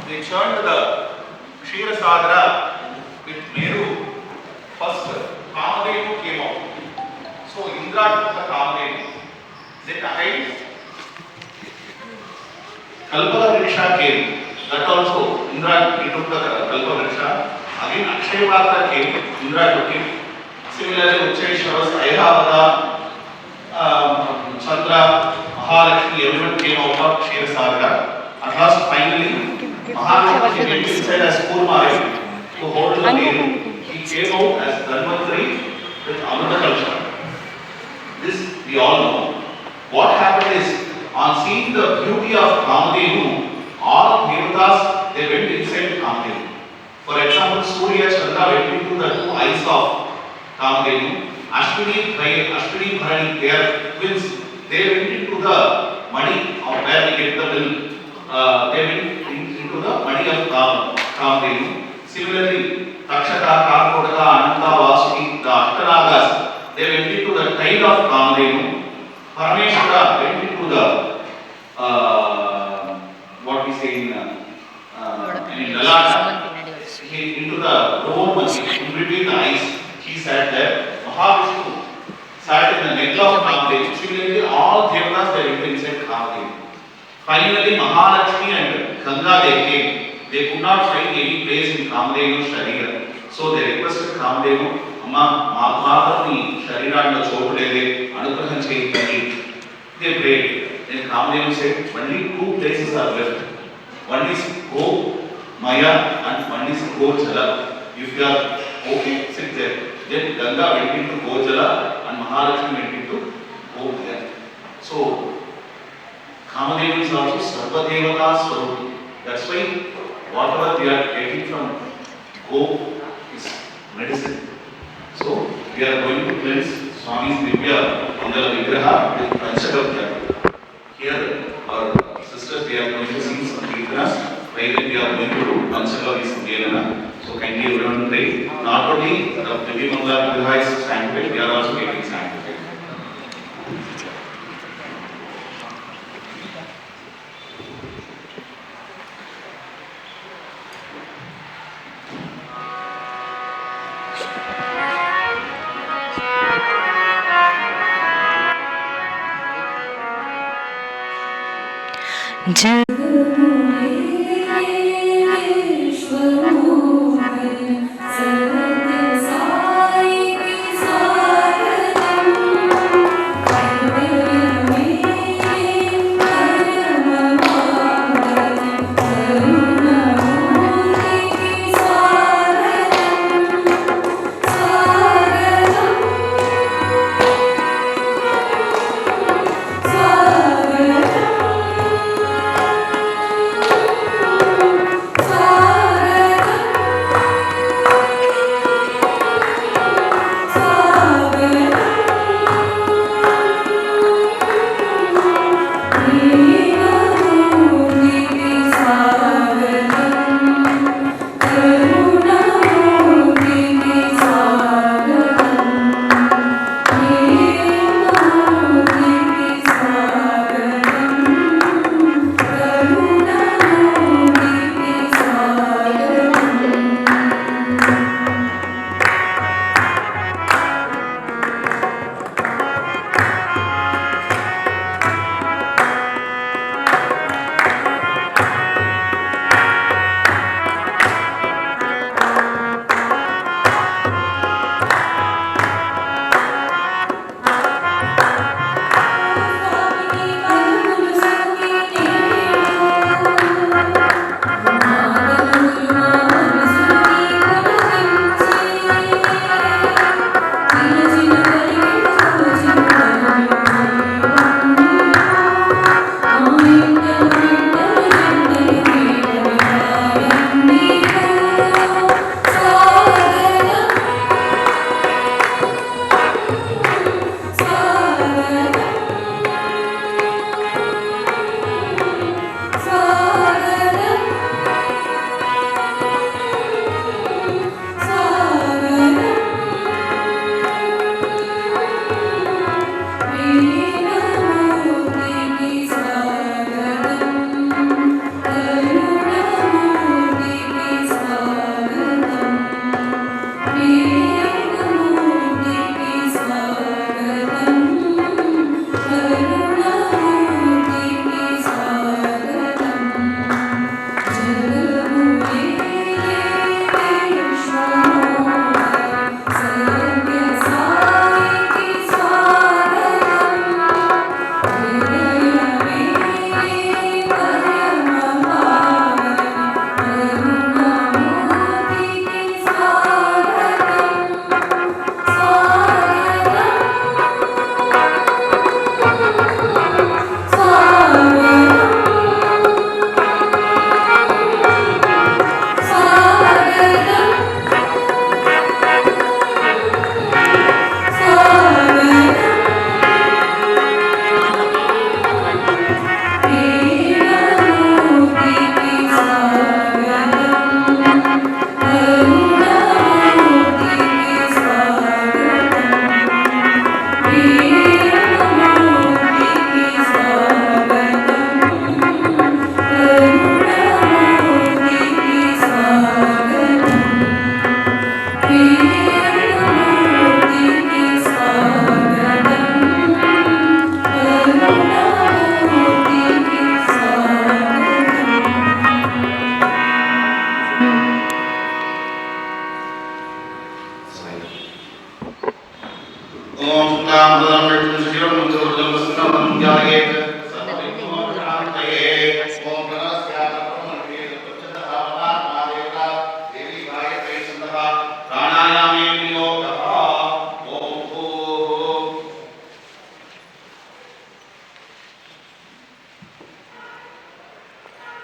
they churned the Ksheerasadara with Meru. First, Kamadhenu came out. So Indra took the Kamadhenu. Then ahead, Kalpavriksha came. That also, Indra, he took the Kalpavriksha. Again, Akshayavatra came. Indra took him. Similarly, Ucheshwaras, Airavata, Chandra, Mahalakshmi, everyone came out of Ksheerasadara. At last, finally, Mahalakshmi came inside as Kurmari to hold the veil. He came out as Dhanvantari with Amrita Kalsha. This we all know. What happened is, on seeing the beauty of Kamadhenu, all Devatas, they went inside Kamadhenu. For example, Surya Chandra went into the two eyes of Kamadhenu. Ashwini, Bharani, they are twins. They went into the mani of where we get the milk. They went into the mani of Kamadhenu. Similarly, Takshaka, Karkodaka, Ananta, Vasuki, the Ashtanagas, they went into the tail of Kamadhenu. Parameshwara went into the what we say in Lalata, into the room, in between the eyes, he sat there. Mahavishnu sat in the neck of Kamadhenu. Similarly, all Devatas they went inside Kamadhenu. Finally, Mahalakshmi and Ganga they came. They could not find any place in Kamadhenu's Sharira. So they requested Kamadhenu, Amma, Mahatma Sharira and the Chokulede, Anugrahan Chayitani. They prayed. Then Kamadhenu said, only two places are left. One is Go Maya and one is Go Jala. If you are okay, sit there. Then Ganga went into Go Jala and Mahalakshmi went into Go Maya. So Kamadhenu is also Sarva Devata Swarupi. That's why whatever they are getting from Go is medicine. So we are going to cleanse Swami's Divya Mandala Vigraha with Panchagavya. Here our sisters, they are going to sing some Kirtanas, while we are going to do Panchagavya Sandhyana. So kindly everyone pray. Not only the Divya Mandala Vigraha is sanctified, we are also getting sanctified.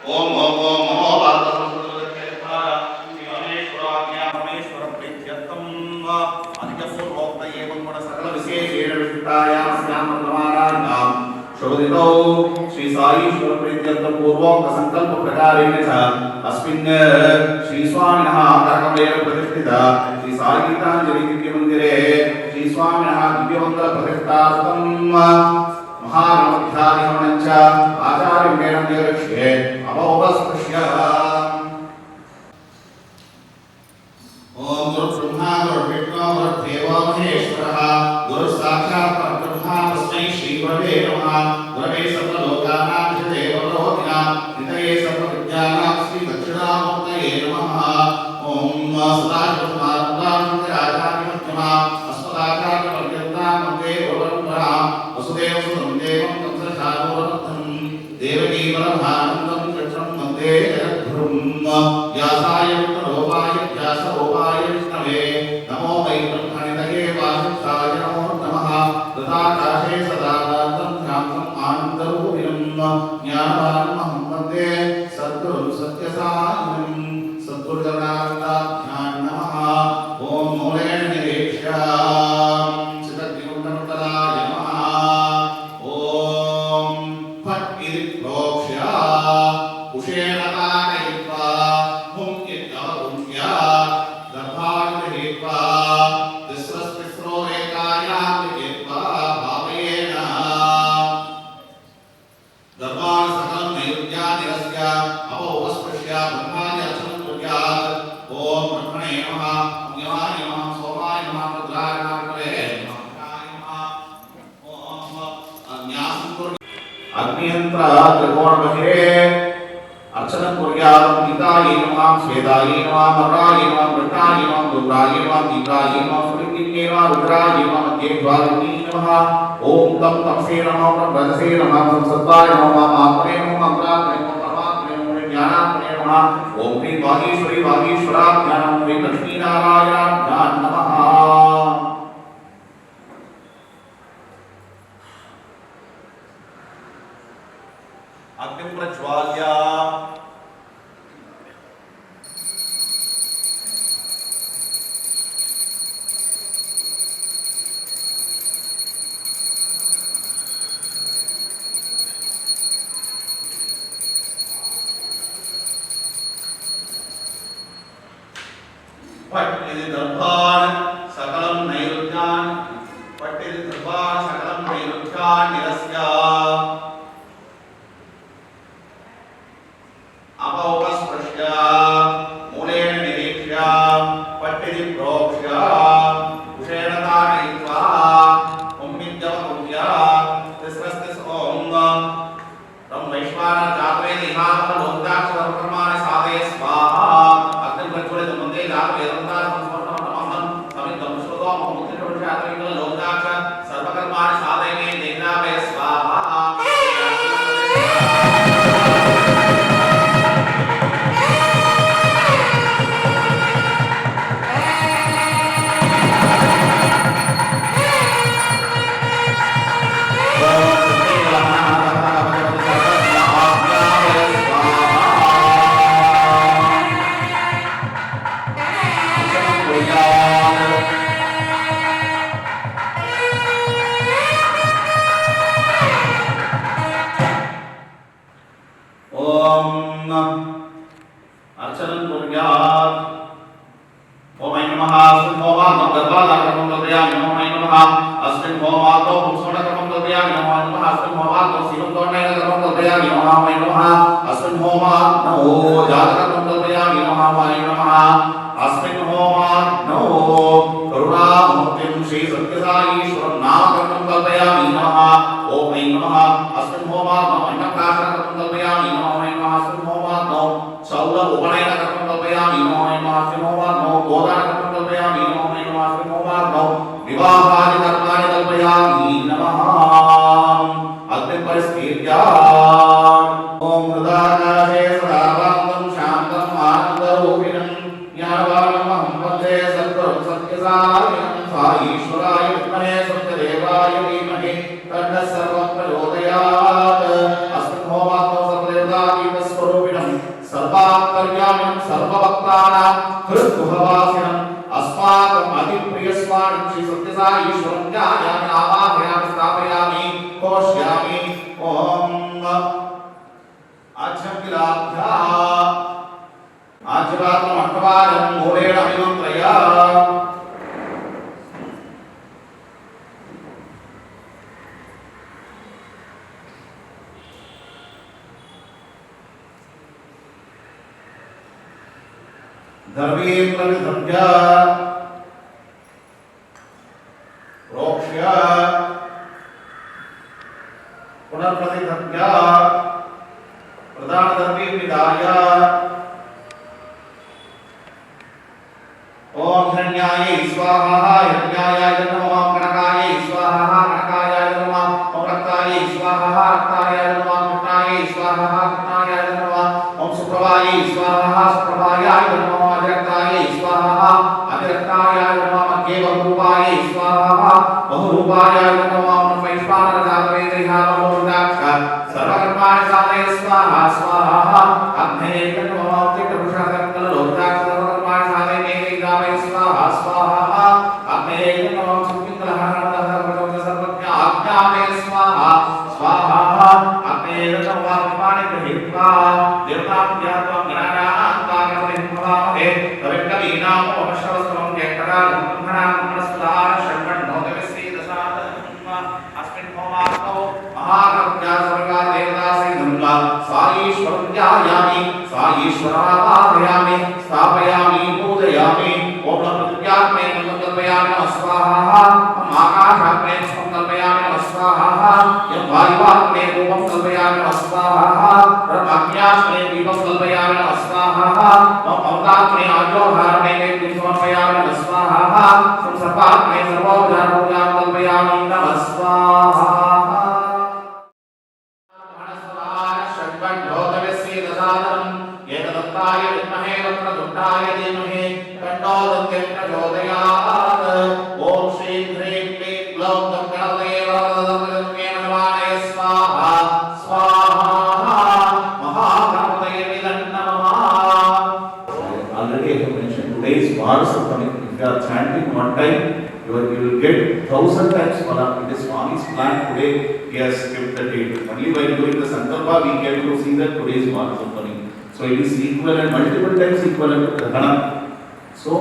Om Om Om नमो भारत संस्कृतदेवताय शिवमेश्वराज्ञा परमेश्वर प्रीत्यर्थम अधिकपूर्वोक्त एवं गुण सकल विशेषेण विशिष्टायां स्याम प्रमाणानां शोधितो श्री साईश्वर प्रीत्यर्थम पूर्वोक्त संकल्प प्रकारेण च अस्मिन् श्री स्वामिनः करकमलेन प्रतिष्ठिता श्री साई गीतांजलि दिव्य मंदिरे श्री स्वामिनः दिव्यमंगल प्रतिष्ठार्थम महागणपत्यादिगमनञ्च आचार्येण निरीक्ष्ये अवोपस्पृश्य ओम गुरुब्रह्मा गुरुर्विष्णु गुरुर्देवो महेश्वरः गुरुसाक्षात् परब्रह्म तस्मै श्रीगुरवे नमः गुरवे सर्वलोकानां धिदेवलोकिनां निधये सर्वविद्यानां श्रीदक्षिणामूर्तये नमः ओम सदाशिवसमारम्भां शङ्कराचार्यमध्यमां अस्मदाचार्यपर्यन्तां वन्दे गुरुपरम्परां वसुदेवसुतं देवं कंसचाणूरमर्दनं देवकी परमानन्दं कृष्णं वन्दे जगद्गुरुं व्यासाय विष्णुरूपाय व्यासरूपाय विष्णवे नमो वै ब्रह्मणितये वासिष्ठाय नमो नमः तथाकाशे सदा कान्तं ध्यानं आनन्दरूपिणं ज्ञानवानमहं वन्दे सद्गुरुं सत्यसायिनं सद्गुरुचरणारविन्दाभ्यां नमः ॐ मूलेन निरीक्ष्य चिदग्निकुण्डमण्डलाय नमः ॐ फट् इति प्रोक्ष्य कुशेन ताडयित्वा हुं इत्यवगुह्य गर्भान् गृहीत्वा तिस्रस्तिस्रो एकायां गृहीत्वा भावेन गर्भान् सकलं नैवेद्यानिरस्य अपोपस्पृश्य ब्रह्माणि अर्चनं कुर्यात् ॐ ब्रह्मणे नमः अग्निवाय नमः सोमाय नमः रुद्राय नमः कले नमः ॐ अज्ञासं कुर्यात् अग्नियन्त्र त्रिकोणबहिरे अर्चनं कुर्यात् गीतायै नमः श्वेतायै नमः मकरायै नमः कृष्णायै नमः दुर्गायै नमः दीपायै नमः सुलिङ्गिन्यै नमः रुद्रायै नमः मध्ये द्वारिण्यै नमः ॐ तं तमसे नमः ब्रह्मणसे नमः संसत्ताय नमः महात्मने नमः मन्त्रात्मने नमः परमात्मने नमः ज्ञानात्मने नमः ॐ ह्रीं वागीश्वरी वागीश्वराभ्यां नमः ह्रीं लक्ष्मीनारायणाभ्यां नमः अग्निं प्रज्वाल्य पट्टिदि दर्भान् सकलं नैरुत्यान् पट्टिदि दर्भान् सकलं नैरुत्यान् निरस्य अपौपस्पृश्य मूलेन निरीक्ष्य पट्टिदि प्रोक्ष्य कुशेन ताडयित्वा हुम्मिद्यवगुह्य तिस्रस्तिस् ॐ तं वैश्वानर जातवेद इमामः लोकदाक्षरकर्माणि साधये स्वाहा अग्निं प्रज्वलितं वन्दे जातवेदन्तारं स्वर्णमहं समिद्धं श्रुतो मुक्तिप्रविशातवेद लोकदाक्ष सर्वकर्माणि साधये देवनावे स्वाहा अर्चनं कुर्यात् ओम ऐं नमः अस्मिन् होमात्मं गर्भाधारणं कल्पयामि ओम ऐं नमः अस्मिन् होमात्मं पुंसवनकर्मं कल्पयामि ओम ऐं नमः अस्मिन् होमात्मं सीमन्तोन्नयनकर्मं कल्पयामि ओम ऐं नमः अस्मिन् होमात्मं जातकर्मं कल्पयामि ओम ऐं नमः अस्मिन् होमात्मं करुणामूर्तिं श्री सत्यसाईश्वरं नामकर्मं कल्पयामि नमः ओम ऐं नमः अस्मिन् होमात्मं अन्नप्राशनकर्मं कल्पयामि ओम ऐं नमः अस्मिन् होमात्मं सौल उपनयनकर्मं कल्पयामि ओम ऐं नमः अस्मिन् होमात्मं गोदानकर्मं कल्पयामि ओम ऐं नमः अस्मिन् होमात्मं विवाहादि कर्माणि कल्पयामि नमः अग्निं परिस्फीर्य ओम हृदाकाशे सदाभावं शान्तं आनन्दरूपिणं ज्ञानवानमहं वन्दे सद्गुरुं सत्यसायिनं साईश्वराय विद्महे सत्यदेवाय धीमहि तन्नः सर्वं प्रचोदयात् अस्मिन् होमात्मं सर्वदेवतातीतस्वरूपिणः धर्मेन्द्रविसर्ज्य रोक्ष्य पुनर्प्रतिसर्ज्य प्रधानधर्मे विदाय ओम हिरण्याय स्वाहा हिरण्याय नमः कनकाय स्वाहा कनकाय नमः ओम रक्ताय स्वाहा रक्ताय नमः कृष्णाय स्वाहा कृष्णाय नमः ओम सुप्रभाय स्वाहा सुप्रभाय नमः अतिरक्ताय स्वाहा अतिरक्ताय नमः मध्येवरूपाय स्वाहा बहुरूपाय नमः ओम वैश्वानरजातवे देहावमोदाक्ष सर्वकर्माणि साधय स्वाहा स्वाहा अग्नये नमः त्रिपुरुषाकल्लोदाक्ष सर्वकर्माणि साधय देहावै स्वाहा स्वाहा अग्नये नमः सुपिंगलहरणदहरवजोत सर्वज्ञ आज्ञामे स्वाहा स्वाहा अग्नये नमः विमानि गृहीत्वा देवतां ध्यात्वा गणानान्ताकर्मणि भवामहे तवेकवीनाम उपश्रवस्तमं केतरां ब्रह्मणां शर्वण्णोदविश्री अस्मिन् होमात्मौ महाकव्या स्वर्गा देवता सिद्धंवा साईश्वरं ध्यायामि साईश्वरावाहयामि स्थापयामि पूजयामि ओम प्रतिज्ञात्मे कल्पयामि नमः स्वाहा आकाशात्मे कल्पयामि नमः स्वाहा यं वायुवात्मे रूपं कल्पयामि नमः स्वाहा ब्रह्माज्ञात्मे दीपं कल्पयामि नमः स्वाहा अमृतात्मे आजोहारणे समर्पयामि नमः स्वाहा संसर्पात्मे सर्वोपचारपूजां कल्पयामि नमः स्वाहा एतदत्ताय विद्महे वक्रतुण्डाय धीमहि तन्नो दन्ते प्रचोदयात् ओम श्री ह्रीं क्लीं ग्लौं गणपतये वरदे नमः स्वाहा स्वाहा महागणपतये नमः. Already I have mentioned today's Vara Saptami. If you are chanting one time, you will get 1,000 times Vara. It is Swami's plan today. He has kept the date. Only while doing the Sankalpa we came to see that today's Vara Saptami. So it is equivalent, multiple times equivalent to Grahana. So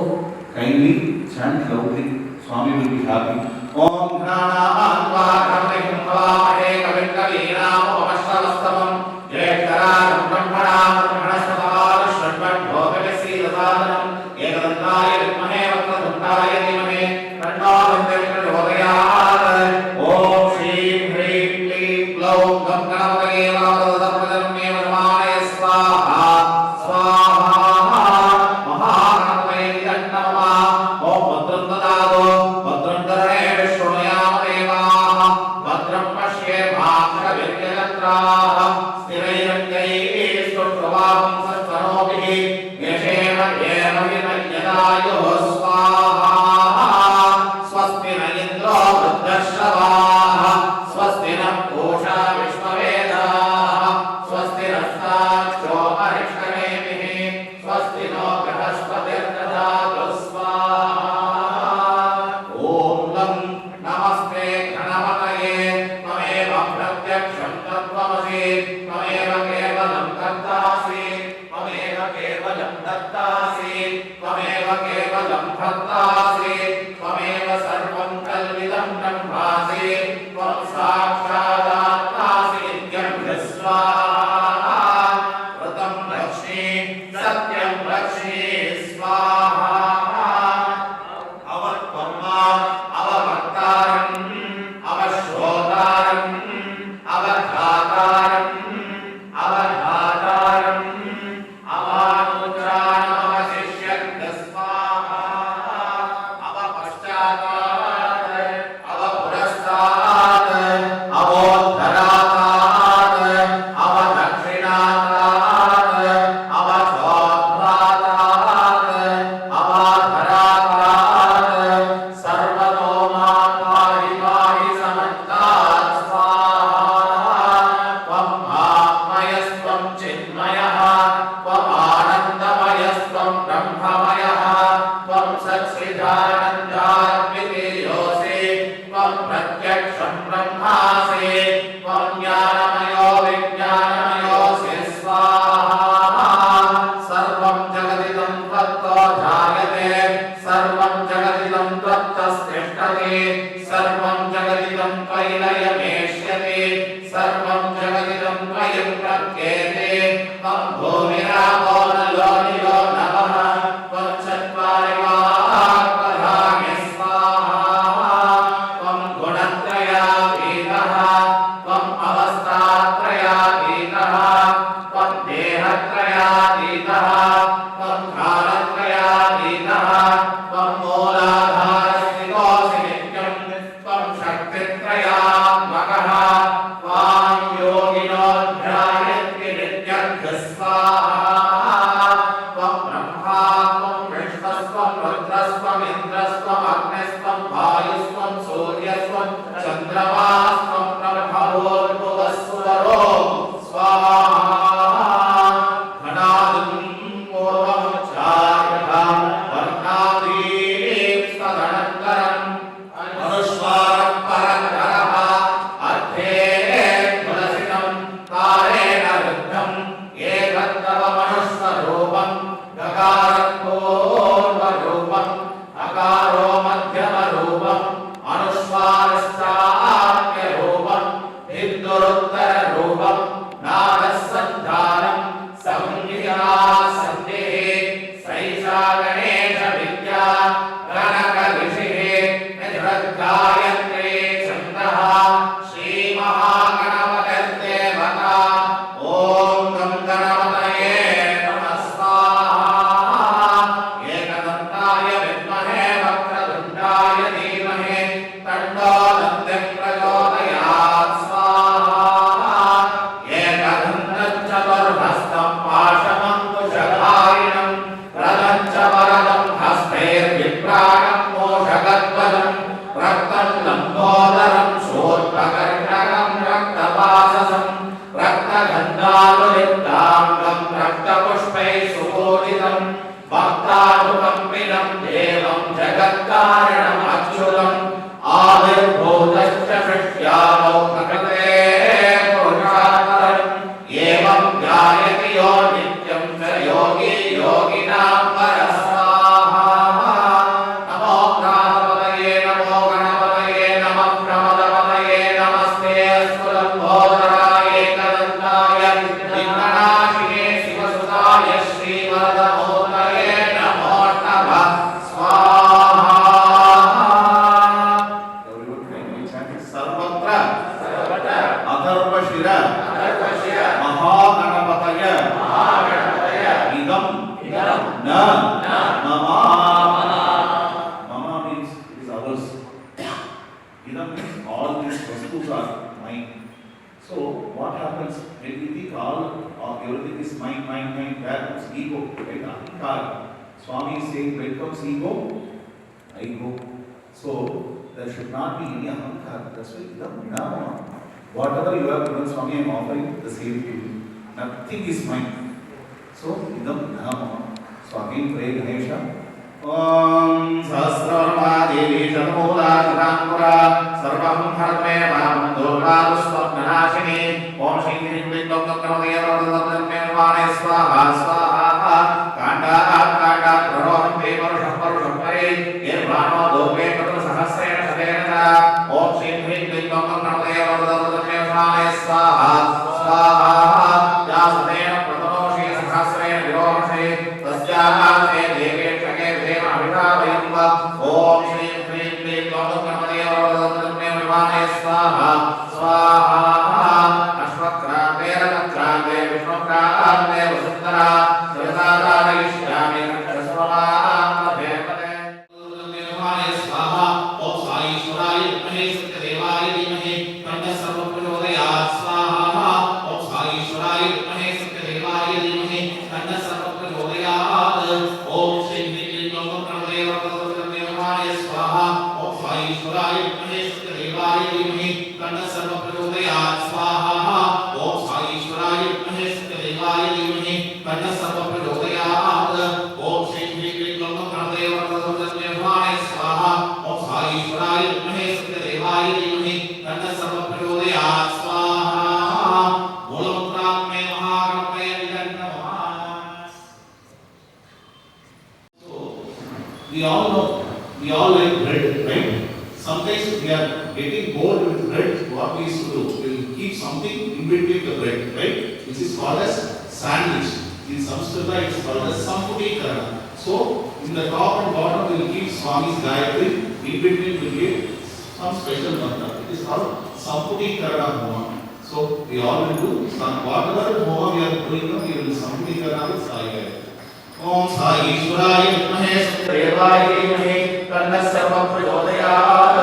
kindly chant loudly. Swami will be happy. Om Ghananatva Karmekam Kavamahe Kavim Kavinam Upamashravastamam Jayaktaram Brahmanam Brahmanasvatara Shradvan Bhodavesi Dasadanam Ekadantaya Vidmahe Vakratundaya Dhimahe Tanno Dante Prachodayat. Om Shri Hrim Klim Glaum Gam Ganapataye Varadharmajarme Varmane Swaha Swaha Mahagणपतये नमः. ओम भद्रं ददातु भद्रं कर्णे शृणुयाम देवाः भद्रं पश्येमाक्षभिर्यजत्राः स्थिरैरङ्गैः स्तुष्टुवांसस्तनोभिः यशेम येमहिमयदायुः स्वाहा. स्वस्ति न इन्द्रो वृद्धश्रवाः स्वस्ति नः पूषा विश्ववेदाः स्वस्ति नस्ताक्षो अरिष्टनेमिः स्वस्ति नो बृहस्पतिर्दधातु स्वाहा. ओम लं नमस्ते गणपतये त्वमेव प्रत्यक्षं तत्त्वमसि त्वमेव केवलं कर्तासि त्वमेव केवलं दत्तासि त्वमेव केवलं भर्तासि त्वमेव सर्वं कल्विदं ब्रह्मासि त्वं साक्षादात्मासि नित्यं स्वाहा. व्रतं लक्ष्मी सत्यं लक्ष्मी स्वाहा. अवत्वम्मा अवभक्तारम् अवश्रोतारम् अवघातारम् अवघातारम् अवानुचानमवशिष्यन्त स्वाहा. अवपश्चातात् अवपुरस्तात् अवोद्धरातात् अवदक्षिणातात् अवचोद्धातात् अवाधरातात् सर्वतो मां पाहि पाहि समन्तात् स्वाहा. त्वं आत्मयस्त्वं चिन्मयः त्वमानन्दमयस्त्वं ब्रह्ममयः त्वं सच्चिदानन्दाद्वितीयोऽसि त्वं प्रत्यक्षं ब्रह्मासि त्वं ज्ञानमयो विज्ञानमयोऽसि स्वाहा. सर्वं जगदिदं त्वत्तो जायते सर्वं जगदिदं त्वत्तस्तिष्ठति सर्वं जगदिदं त्वयि लयमेष्यति सर्वं जगदिदं त्वयि प्रत्येते त्वं भूमिरापो नलो निलो नभः त्वं गङ्गानुलिप्ताङ्गं रक्तपुष्पैः सुपूजितं भक्तानुकम्पितं देवं जगत्कारणम् अच्युतम् आविर्भूतश्च सृष्ट्यादौ प्रकृते पुरुषात्तरम् एवं ध्यायति यो नित्यं स योगी योगिनां परस्वाहा नमो गणपतये नमो गणपतये नमः प्रमदपतये नमस्ते स्फुरम्भोदराय एकदन्ताय विघ्ननाशिने शिवसुताय श्रीवरदमूर्तये नमो नमः स्वाहा सर्वत्र अथर्वशिर महागणपतय idam na mama. Mama means it is ours. Idam means all these vastus are mine. So what happens when we think all of everything is mine, where comes ego, right? Ahankara. Swami is saying when comes ego, I go. So there should not be any ahankara. That's why idam na mama. Whatever you have given Swami, I am offering the same to you. Nothing is mine. So idam na mama. So again pray Ganesha. Om Sahasranamadevi Shanmooladhirampura Sarvam Bharame Vam Durgadu Swapnanashini Om Shri Hrim Klim Dom Dom Kramaya Radhadam Nirvane Swaha Swaha Kanda Kanda Praroham Devarusham Parusham Pare Nirvano Doge Patra Sahasrena Shaderana Om Shri Hrim Klim Dom Dom Kramaya Radhadam Nirvane Swaha Swaha Yasadena Pratamo Shri Sahasrena Virohase Tasyaha Om Shri Hrim Klim Dom Dom Kramaya Radhadam Nirvane Swaha Swaha Ashvakrante Ramakrante Vishnukrante Vasundara Sarvadharayishyami Rakshasvamam Bhevate Nirvane Swaha Om Sai Ishwaraya Vimahe Satyadevaya Dhimahi Tannah Sarva Prachodayat Swaha Om Sai Ishwaraya Vimahe Satyadevaya Dhimahi Tannah Sarva Prachodayat Om Shri Hrim Klim Dom Dom Kramaya Radhadam Nirvane Swaha Om Sai Ishwaraya Vimahe Satyadevaya Dhimahi Tannah Sarva Prachodayat Swaha Om Sai Ishwaraya Vimahe Satyadevaya Dhimahi Tannah Sarva Prachodayat Om Shri Hrim Klim Dom Dom Kramaya Radhadam Nirvane Swaha Om Sai Ishwaraya Vimahe Satyadevaya Dhimahi Tannah Sarva Prachodayat Swaha Bolamantraatme Mahagणपतये Namaः. So we all know, we all like bread, right? Sometimes we are getting bored with bread. What we used to do, we will keep something in between the bread, right? Which is called as sandwich. In Sanskrita, it is called as Samputikara. So in the top and bottom, we will keep Swami's Gayatri. In between, we will give some special mantra. It is called Samputikara Homa. So we all will do some whatever Homa we are doing, we will Samputikara with Sai Gayatri. Om Sai Ishwaraya Vimahe Satyadevaya Dhimahi Tannah Sarva Prachodayat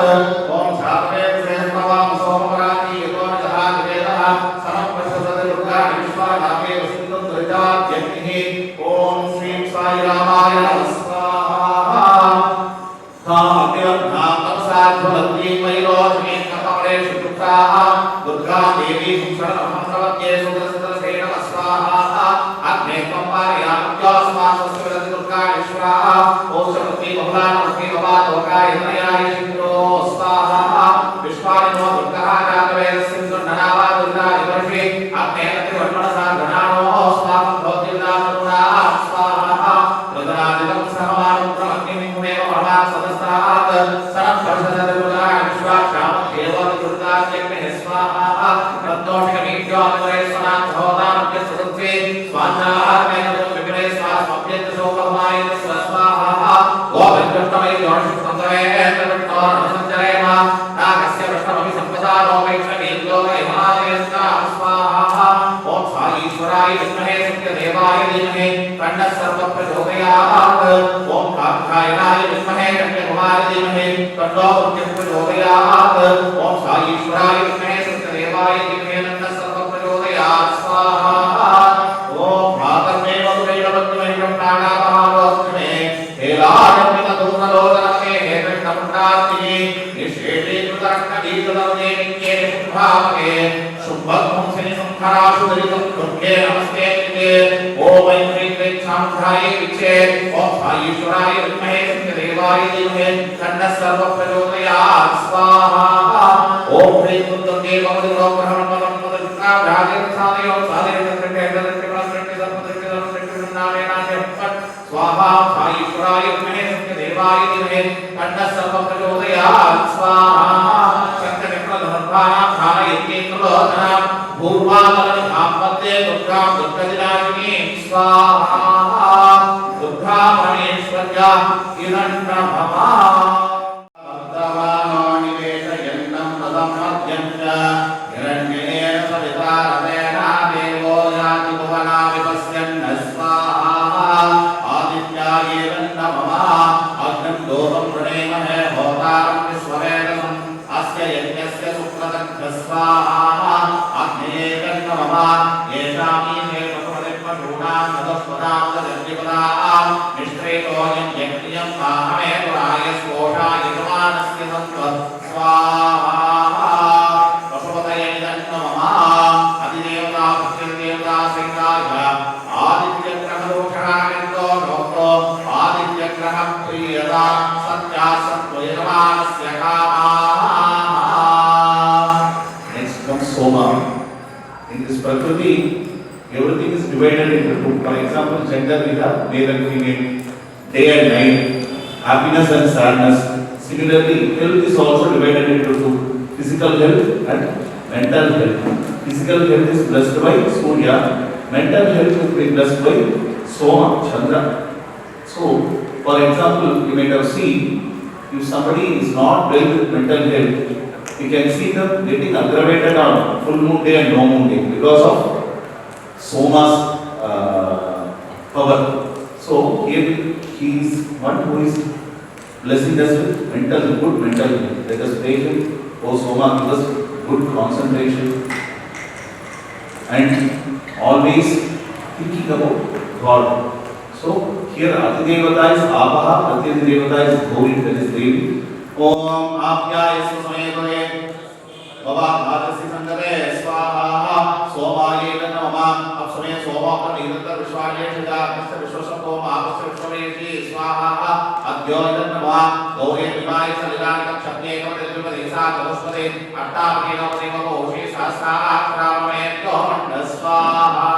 Om Shatre Sehnavam Somarati Yudhanajahat Vedaha Samaprasada Durga Vishwaname Vasindam Duritat Yagnihi Om Shri Sai Ramaya Namaskaha Kamyam Tapasajvalatri Mayurojmi Kapamre Shuktaha Durga Devi Sumsaram Savatye Sudasudra Sena Vasvaha Agni Kampariya Yasmasasvara Durga Ishvara Om Shakti Bhavana Shakti Bhavatoka Indraya Shindro Svaha Vishwanino Durga Jataveda Sindhu Nanava Durga Ivarshi Agni Katri Varmanasa Dhanano Svaha Bhaudila Nuruna Svaha Radhanadikam Sahamanam Agni Mumeva Bhava Sadastat Saram Parshada Durga Ishvara Shama Deva Durga Jagni Svaha Radnoshika Vidya Advare Sanat Bhavanam Yasadutve Svaha Mena Vipre Svaha Svapyat Sopamaya Svaha Govindramay Yorshik Sandave Endravitor Nasanjarema Nagasya Vrashtamami Sampasaro Vaishnavidyo Himalaya Svaha Om Sai Ishwaraya Vimahe Satyadevaya Dhimahi Tannah Sarva Prachodayat Om Kakshayanaaya Vimahe Kanyakumari Dhimahi Tannah Prachodayat Om Sai Ishwaraya Vimahe Satyadevaya Dhimahi Tannah Sarva Prachodayat Svaha Om Bhatarmeva Durairavadvahikam Pranamahaloskame Heladamita Durnalodaname Hetrishtamundatini Nisheti Krudarakaditalavne Nikyene Shubhavake Shubhadham Sini Samkhara पराशुदरितं दुर्गे नमस्ते ओम ऐं ह्रीं क्लीं सामुद्राय विच्चे ओम स्वाईश्वराय विद्महे सत्यदेवाय धीमहि तन्नः सर्वः प्रचोदयात् स्वाहा ओम ह्रीं दुर्गे भगवति ब्रह्मणं मदं राजेन साधयो साधेन स्वाहा स्वाईश्वराय विद्महे सत्यदेवाय धीमहि तन्नः सर्वः प्रचोदयात् स्वाहा शक्तिनिर्मलधर्माणां धारयत्येकलोचनां पूर्वाकलनिधापत्ये दुर्गां दुर्गतिनाशिनीं स्वाहा दुर्गामणीश्वर्या हिरण्यभवा भद्रवानो निवेशयन्तं पदं मध्यं च हिरण्येन सविता रमेण देवो याति भुवना विपश्यन्न स्वाहा आदित्याय नमः अग्निं दोतं प्रणेमहे होतारं विश्ववेदसम् अस्य यज्ञस्य सुप्रदग्ध स्वाहा अग्नये नमः येषामीहे पशुपतिपशूनां तदस्वदां तदग्निपदां निष्क्रेतोऽयं यज्ञं माहमे पुराय स्पोषाय यजमानस्य सन्त्वत् स्वाहा पशुपतये नमः अधिदेवता प्रत्यदेवता सहिताय आदित्यग्रहदोषणानितो नोक्तो आदित्यग्रहप्रियता सत्या सत्त्वयजमानस्य कामा Soma. In this Prakriti, everything is divided into two. For example, gender we have male and female, day and night, happiness and sadness. Similarly, health is also divided into two: physical health and mental health. Physical health is blessed by Surya, mental health is being blessed by Soma, Chandra. So, for example, you may have seen if somebody is not well with mental health, you can see them getting aggravated on full moon day and no moon day because of Soma's power. So here he is one who is blessing us with good mental health. Let us pray him. Oh Soma, give us good concentration and always thinking about God. So here Adidevata is Apaha, Pratyadevata is Gauri, that is Devi. ओम आप्याय सुसमेतये भवाधातस्य संगते स्वाहा सोमाय नमः अपसमे सोमा प्रनिरन्तर विश्वायेषजा कस्य विश्वसंभो महावस्य विश्वमेषि स्वाहा अद्योय नमः गौरे विमाय सलिलानि कक्षप्ये कमदेवदेसा चतुष्पदे अट्टावके नवदेवोषि सहस्राक्षरामणे गोमण्ड स्वाहा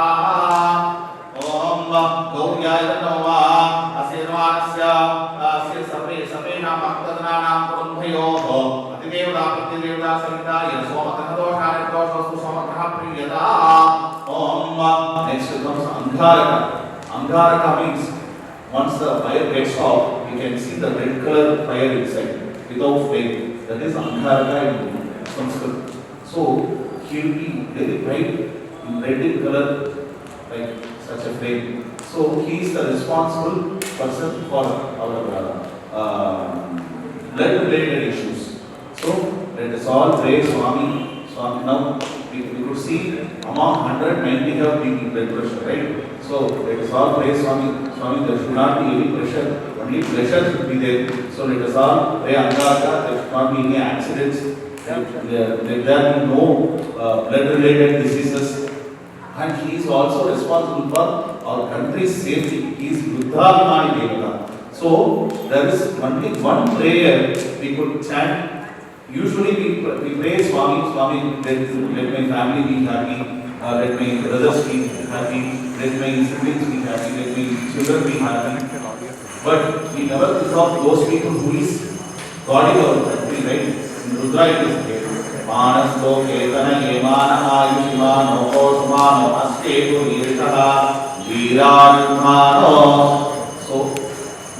ओम गौर्याय नमः असेर्वाणस्य अस्य सर्वेषां भक्तजनानां कुरुन्भयोः अतिदेवता प्रतिदेवता सहिताय सोमग्रहदोषानिर्दोषोऽस्तु सोमग्रहप्रियता ओम next comes Angharaka. Angharaka means once the fire gets off, you can see the red color fire inside without flame. That is Angharaka in Sanskrit. So he will be very bright in red in color like such a flame. So he is the responsible person for our blood related issues. So let us all pray Swami. Now we could see among 190 have been blood pressure, right? So let us all pray Swami. Swami, there should not be any pressure, only pleasure should be there. So let us all pray Angharaka, there should not be any accidents, let there be no blood related diseases. And he is also responsible for our country's safety. He is Buddha Devata. So there is only one prayer we could chant. Usually we pray Swami, let my family be happy, let my brothers be happy, let my siblings be happy, let my children be happy. But we never think of those people who is God in our country, right? In Rudra it is there. Manas lo ketana yemana ayushimano koshmano astetu nirtaha virarumano. So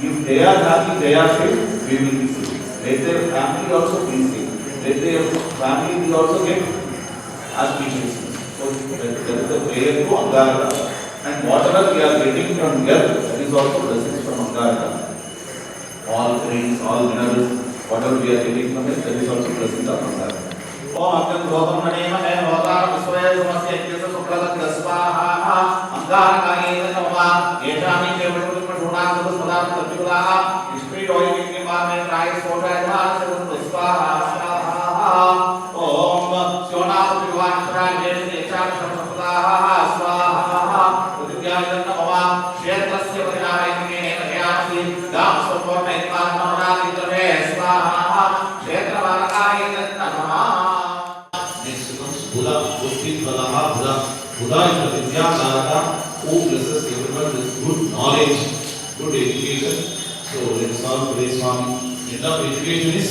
if they are happy, they are safe, we will be safe. Let their family also be safe. Let their family will also get auspiciousness. So that is the prayer to Angharaka. And whatever we are getting from earth, that is also blessings from Angharaka. All grains, all minerals, whatever we are getting from it, that is also blessings of Angharaka. Om Akam Gautam Naneemahe Hotar Viswaya Samasya Ityasa Supradat Svaha Angharaka Yena Namah Yeshami Kevatam Pashunam Sadaspadam Tatipulaha Ishpri Roy Vikni Marme Trai Spota Yama Sadaspadam Svaha Om Sionam Vivan Shran Yesh Yecham Shamsapadaha the Vidya Karaka, who blesses everyone with good knowledge, good education. So let us all pray Swami. End of education is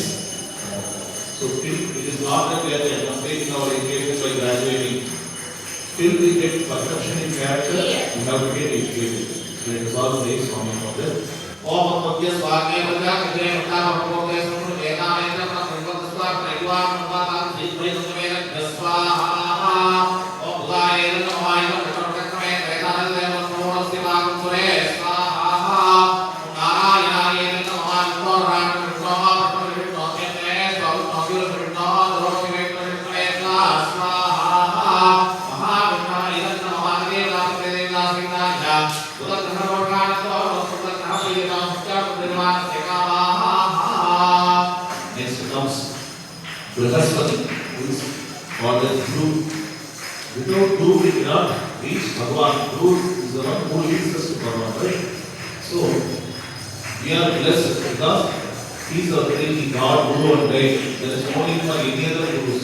so till it is not that we are completing our education by graduating. Till we get perfection in character, we have to get educated. Let us all pray Swami for that. Om Bhagavate Swami Bhagavate Bhagavate Bhagavate Vedana Bhagavate Naivam Bhagavatam Sivaya Swaha Om Bhagavate Namayi Bhagavate Vedana Namo Sivaya Swaha Narayana Namayi Bhagavate Next comes Brihaspati, who is called as Dhruv. Without Dhruv we cannot reach Bhagavan. Dhruv is the one who leads us to Bhagavan, right? So we are blessed because he is our Trinity, God, Guru and Guide. There is no need for any other gurus.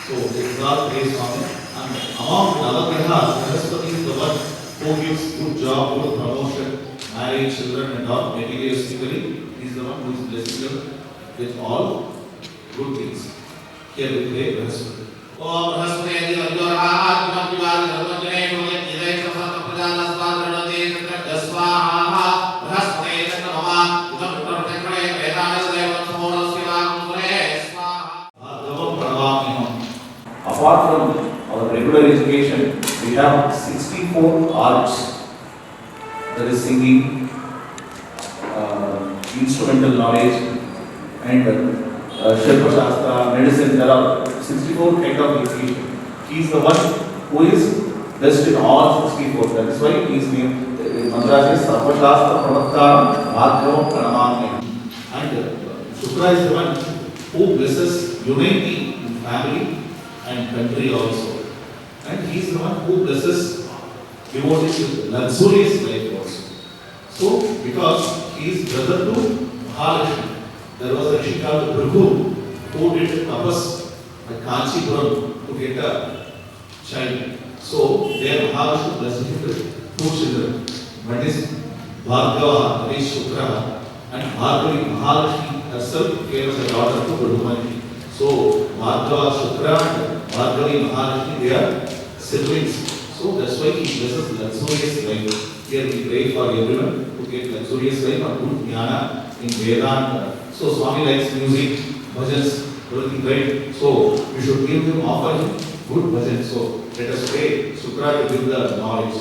So it is our praise Swami. And among the other grahas, Brihaspati is the one who gives good job, good promotion, marriage, children and all materialistically. He is the one who is blessing them with all good things. Here we pray Brihaspati. Om Brihaspati Adhyarahat Bhaktivan Dharmajane Yogyat Yidai Prasanta Prajana Spadranati Satrakya Swaha Brihaspati Namaha Udam Prabhakare Vedana Deva Samona Sivam Sure Swaha Bhagavam Pranamamiham. Apart from our regular education, we have 64 arts. That is singing, instrumental knowledge, and Shilpa Shastra, medicine. There are 64 kind of education. He is the one who is best in all 64. That is why he is named Mandraji Sarva Shastra Pravaktara Bhagavam Pranamamiham. And Shukra is the one who blesses unity in family and country also. And he is the one who blesses devotees with luxurious life also. So, because he is brother to Mahalakshmi, there was a rishi called Bhrigu who did tapas at Kanchipuram to get a child. So, there Mahalakshmi blessed him with 2 children. One is Bhargava, that is Shukra, and Bhargavi Mahalakshmi herself gave as a daughter to Bhrigu. So, Bhargava, Shukra, and Bhargavi Mahalakshmi, they are siblings. So that's why he blesses luxurious life. Here we pray for everyone to get luxurious life and good jnana in Vedanta. So Swami likes music, bhajans, everything right. So we should give him, offer him good bhajans. So let us pray Shukra to give the knowledge.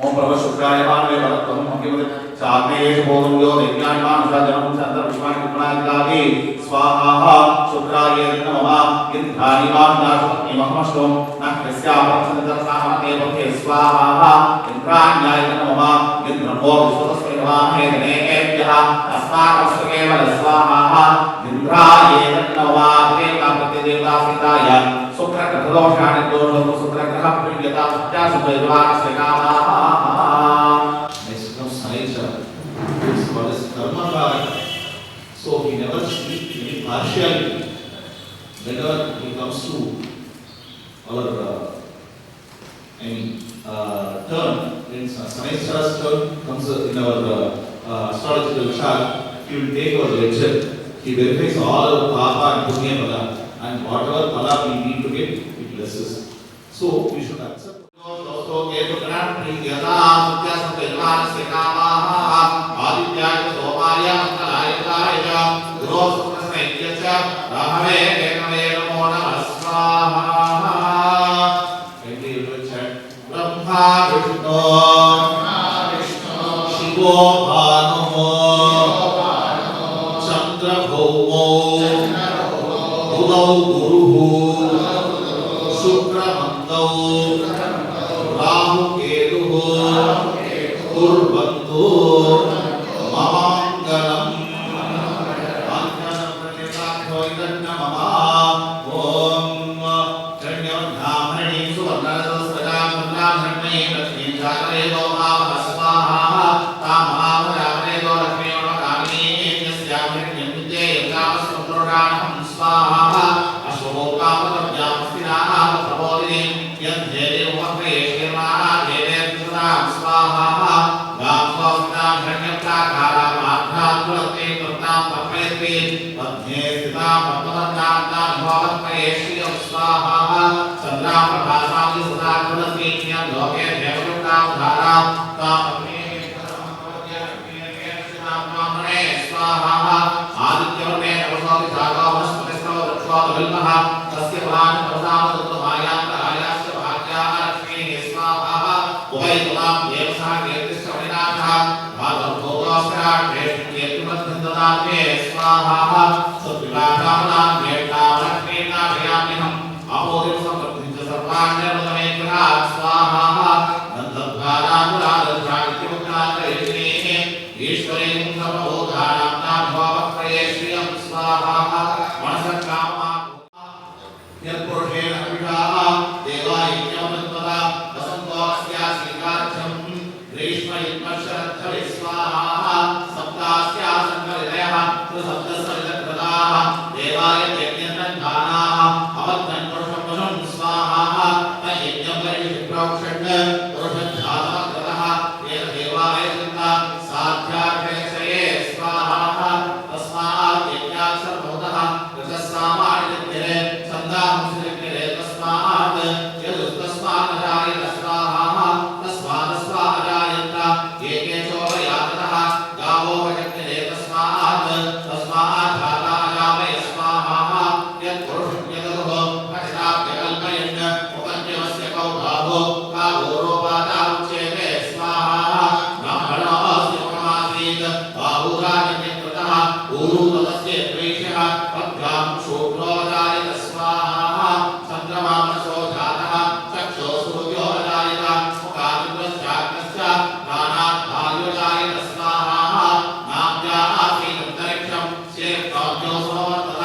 Om Prabha Shukraya Manve Bharattam Bhagavate Chagnesh Bodham Yo Devyan Manusha Janam Chandra Vishwan Kupnadikadi Swaha Shukraya Namaha Indhani Manashatni Mahamashtom Nakrasya Prasannita Samate Bhakti Swaha Indhranyaya Namaha Indhramo Vishwadasvayava Hedane Ebhyaha Asmakastakeva Swaha Indhrayaya Namaha Devta Pratyadevta Sitaya Sukra Kathadoshani Dosha Sukra Graha Priyata Satya Suprayava Svekama. Next comes Sanisha, who is called as Karmakara. So he never speaks any partiality. Whenever he comes to our turn, when Sanisha's turn comes in our astrological chart, he will take our ledger. He verifies all our Papa and Punya Pala, and whatever Pala we need to get, he blesses. So we should accept. Swaha लोके देवयुक्तां धारां ताम् स्वाहा आदित्यवर्णे नवसाति जागा वनस्पतिस्तव वृक्षोपविल्मः तस्य फलानि तवसामदत्तमायान्तरायाश्च भाग्याः लक्ष्मीः स्वाहा उभयतमां देवसः कीर्तिश्च मणिनाथः भागवतोऽस्त्राढ्येष्टिकीर्तिमद्धन्ददात्मे स्वाहा सद्विलासामनां ज्येष्ठावलक्ष्मीनाभयाम्यहम् अपोदिवसमृद्धिञ्च सर्वाण्यर्वतमे गृहात् स्वाहा नन्दद्वारानुरागद्रागित्यमुक्तान्तरिक्षिणीः ईश्वरीं सर्वभूतानां नाभवक्त्रये श्रियं स्वाहा मनसकामा यत्पुरुषेण अभिषाः देवायज्ञमतत्पदा वसन्तोऽस्या श्रीकार्यं ग्रीष्मयुग्मशरद्धरि स्वाहा सप्तास्या सङ्करिदयः त्रिसप्तसरिदकृताः देवाय यज्ञन्नन्दानाः अवत्तन् पुरुषं वशं स्वाहा यज्ञं परिषिप्रोक्षन् पुरुषज्जातमकृतः येन देवाय चिन्ता साध्याभ्यक्षये स्वाहा तस्मात् यज्ञात् सर्वभूतः ऋतस्सामान्यतिरे छन्दांसरितिरे तस्मात् यदुस्तस्मात् अजायत स्वाहा तस्मादस्मादजायत एके चोरयाततः गावो भजन्तिरे तस्मात् जाता अजामय स्वाहा यत्पुरुषं यदुः अचिराप्यकल्पयन् उपन्यमस्य कौ गावो रोपादा उच्यते स्वाहा ब्राह्मणोऽस्य मुखमासीत् बाहुराजन्यकृतः ऊरुतस्य द्वेषः पद्भ्यां शूद्रो जायत स्वाहा चन्द्रमानसो जातः चक्षुसूर्यो जायत मुखादिन्द्रश्चाग्नश्च प्राणात् वायो जायत स्वाहा नाभ्यासीदन्तरिक्षं शेर्काव्यो समवर्तत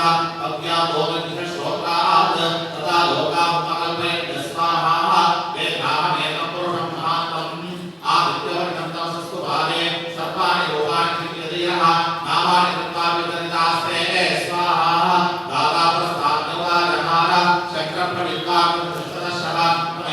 अज्ञातोऽग्निश्रोत्रात् तथा लोकामुपकल्पयन् स्वाहा वेदाहमेकं पुरुषं महान्तम् आदित्यवर्णं तमसस्तु बाले सर्वाणि लोकानि चिन्त्यधीरः नामानि कृत्वापि तदितास्ते स्वाहा दाताप्रस्ताद्यवाजहार शक्रप्रविद्वाकृतदशः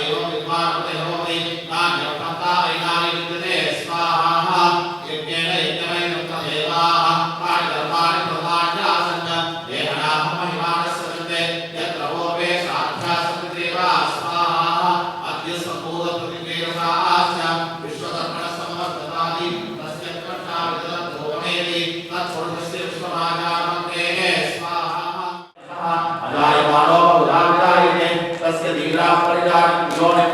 एवं विद्वान्मतयोति नान्यं पन्थावैनानि विद्यते स्वाहा यज्ञेन यज्ञमैनं तदेवाः पाणिधर्माणि प्रमाण्यासन् देहनाहं महिमानस्य सन्ते यत्र पूर्वे साध्यासन्देवा स्वाहा अद्य सम्पूर्णप्रतिकेरसाश्च विश्वकर्मणसंवर्धनादि तस्य त्वष्टाविदधोमेति तत्पुरुषस्य विश्वमाजानन्तेः स्वाहा अजायमानो बहुधाविदायिने तस्य धीराः परिजानं योनिं